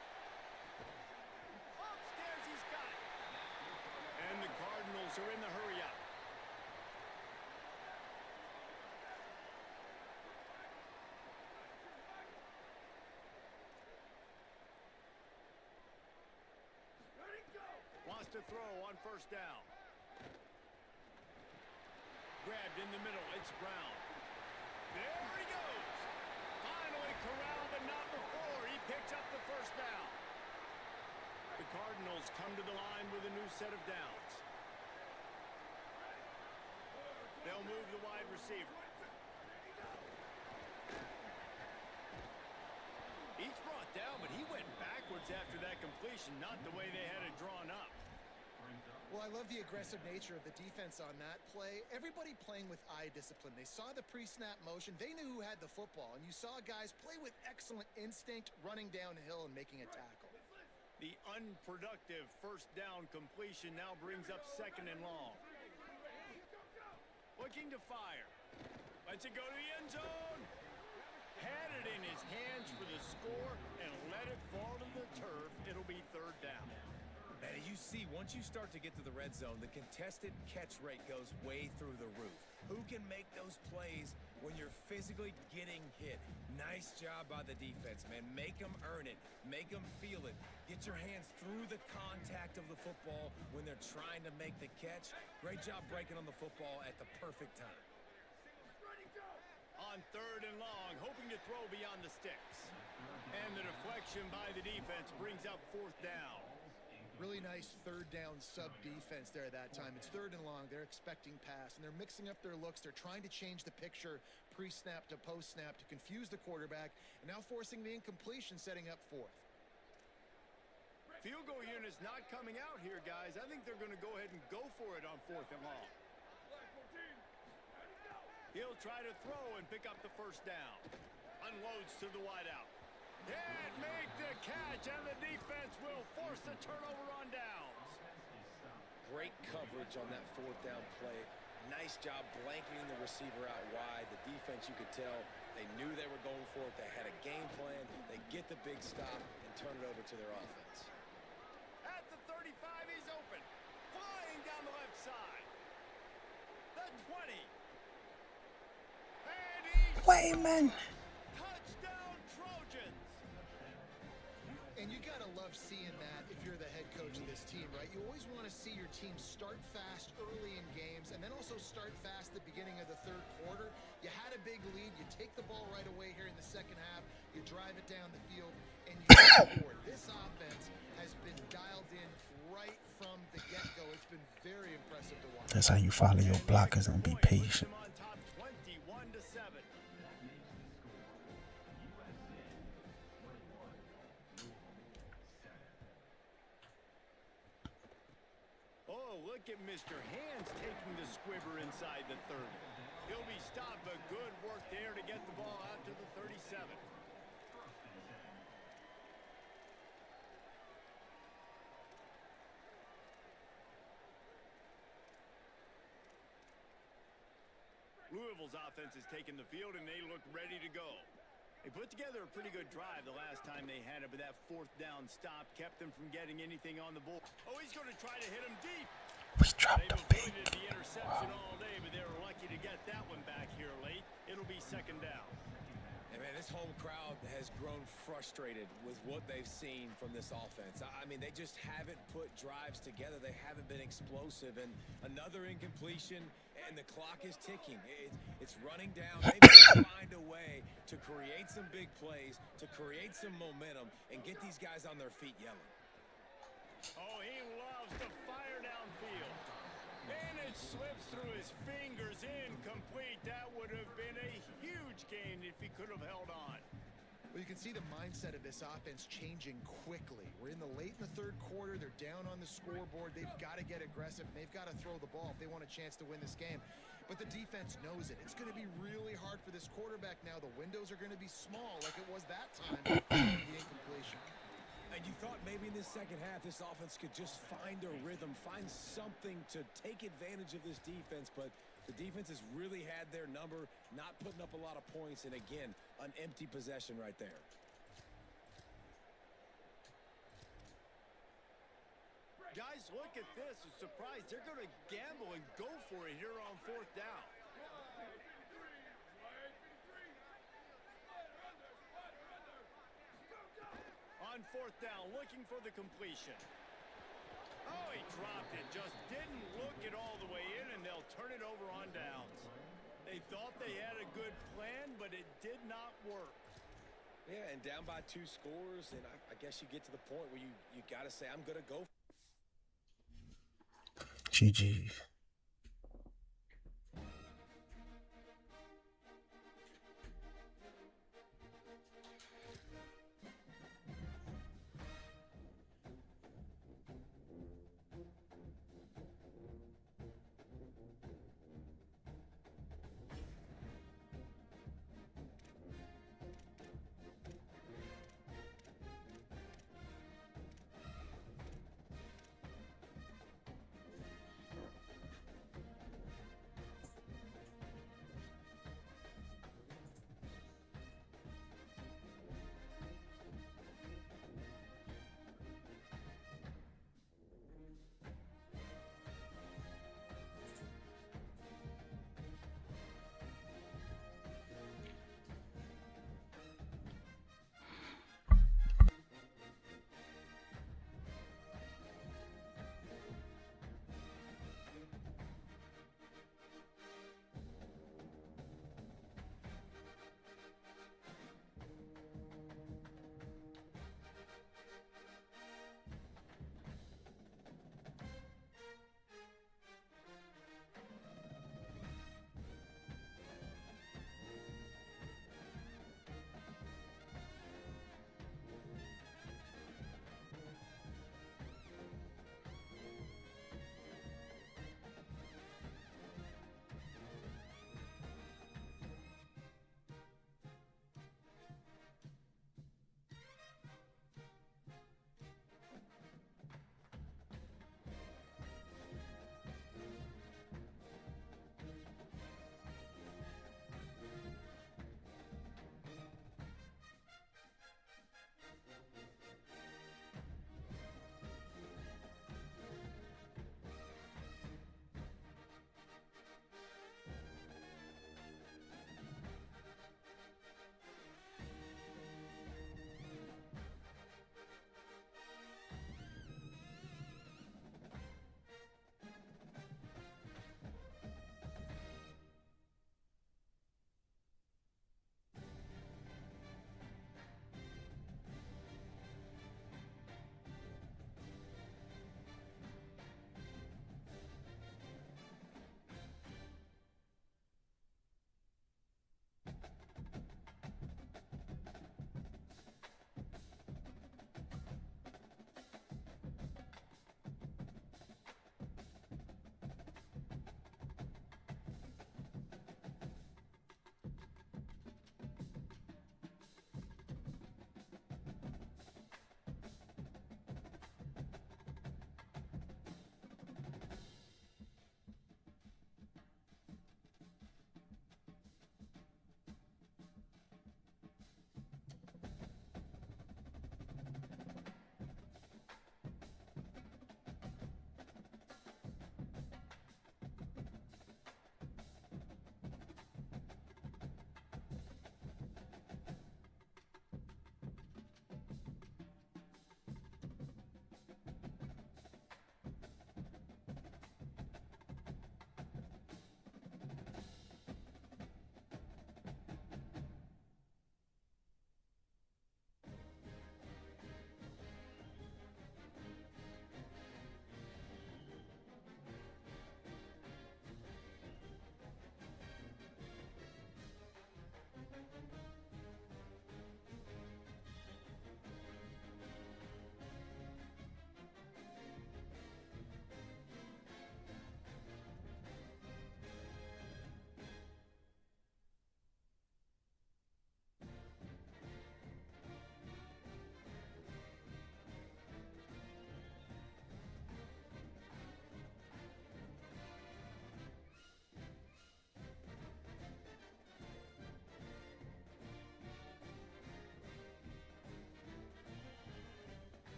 Upstairs, he's got it. And the Cardinals are in the hurry up. Wants to throw on first down. Grabbed in the middle. It's Brown. There he goes. Finally corralled, but not before. He picks up the first down. The Cardinals come to the line with a new set of downs. They'll move the wide receiver. He's brought down, but he went backwards after that completion, not the way they had it drawn up. Well, I love the aggressive nature of the defense on that play. Everybody playing with eye discipline. They saw the pre-snap motion. They knew who had the football, and you saw guys play with excellent instinct, running downhill and making a tackle. The unproductive first down completion now brings up second and long. Looking to fire. Lets it go to the end zone. Had it in his hands for the score and let it fall to the turf. It'll be third down. And as you see, once you start to get to the red zone, the contested catch rate goes way through the roof. Who can make those plays when you're physically getting hit? Nice job by the defense, man. Make them earn it. Make them feel it. Get your hands through the contact of the football when they're trying to make the catch. Great job breaking on the football at the perfect time. On third and long, hoping to throw beyond the sticks. And the deflection by the defense brings up fourth down. Really nice third down sub defense there that time. It's third and long. They're expecting pass, and they're mixing up their looks. They're trying to change the picture pre-snap to post-snap to confuse the quarterback, and now forcing the incompletion, setting up fourth. Field goal unit's not coming out here, guys. I think they're going to go ahead and go for it on 4th and long. He'll try to throw and pick up the first down. Unloads to the wideout. And make the catch, and the defense will force the turnover on downs. Great coverage on that 4th down play. Nice job blanketing the receiver out wide. The defense, you could tell, they knew they were going for it. They had a game plan. They get the big stop and turn it over to their offense. At the 35, he's open. Flying down the left side. The 20. And he's Wayman. touchdown Trojans. And you gotta love seeing that if you're the head coach of this team, right? You always want to see your team start fast early in games and then also start fast at the beginning of the third quarter. You had a big lead, you take the ball right away here in the second half, you drive it down the field, and you score. This offense has been dialed in right from the get-go. It's been very impressive to watch. That's how you follow your blockers and be patient. On top 21-7. Oh, look at Mr. Hands taking the squibber inside the 30. He'll be stopped, but good work there to get the ball out to the 37. Louisville's offense has taken the field, and they look ready to go. They put together a pretty good drive the last time they had it, but that 4th down stop kept them from getting anything on the board. Oh, he's going to try to hit him deep. We dropped They've the big. avoided the interception all day, but they were lucky to get that one back here late. It'll be 2nd down. And man, this home crowd has grown frustrated with what they've seen from this offense. I mean, they just haven't put drives together. They haven't been explosive. And another incompletion, and the clock is ticking. It's running down. They've got to find a way to create some big plays, to create some momentum, and get these guys on their feet yelling. Oh, he loves to fire downfield. And it slips through his fingers, incomplete. That would have been a huge gain if he could have held on. Well, you can see the mindset of this offense changing quickly. We're in the late in the third quarter. They're down on the scoreboard. They've got to get aggressive. They've got to throw the ball if they want a chance to win this game. But the defense knows it. It's going to be really hard for this quarterback now. The windows are going to be small like it was that time. The incompletion. And you thought maybe in this second half, this offense could just find a rhythm, find something to take advantage of this defense, but the defense has really had their number, not putting up a lot of points, and again, an empty possession right there. Guys, look at this. A surprise. They're going to gamble and go for it here on 4th down. On 4th down, looking for the completion. Oh, he dropped it. Just didn't look it all the way in, and they'll turn it over on downs. They thought they had a good plan, but it did not work. Yeah, and down by 2 scores, and I guess you get to the point where you got to say, I'm going to go. GG's.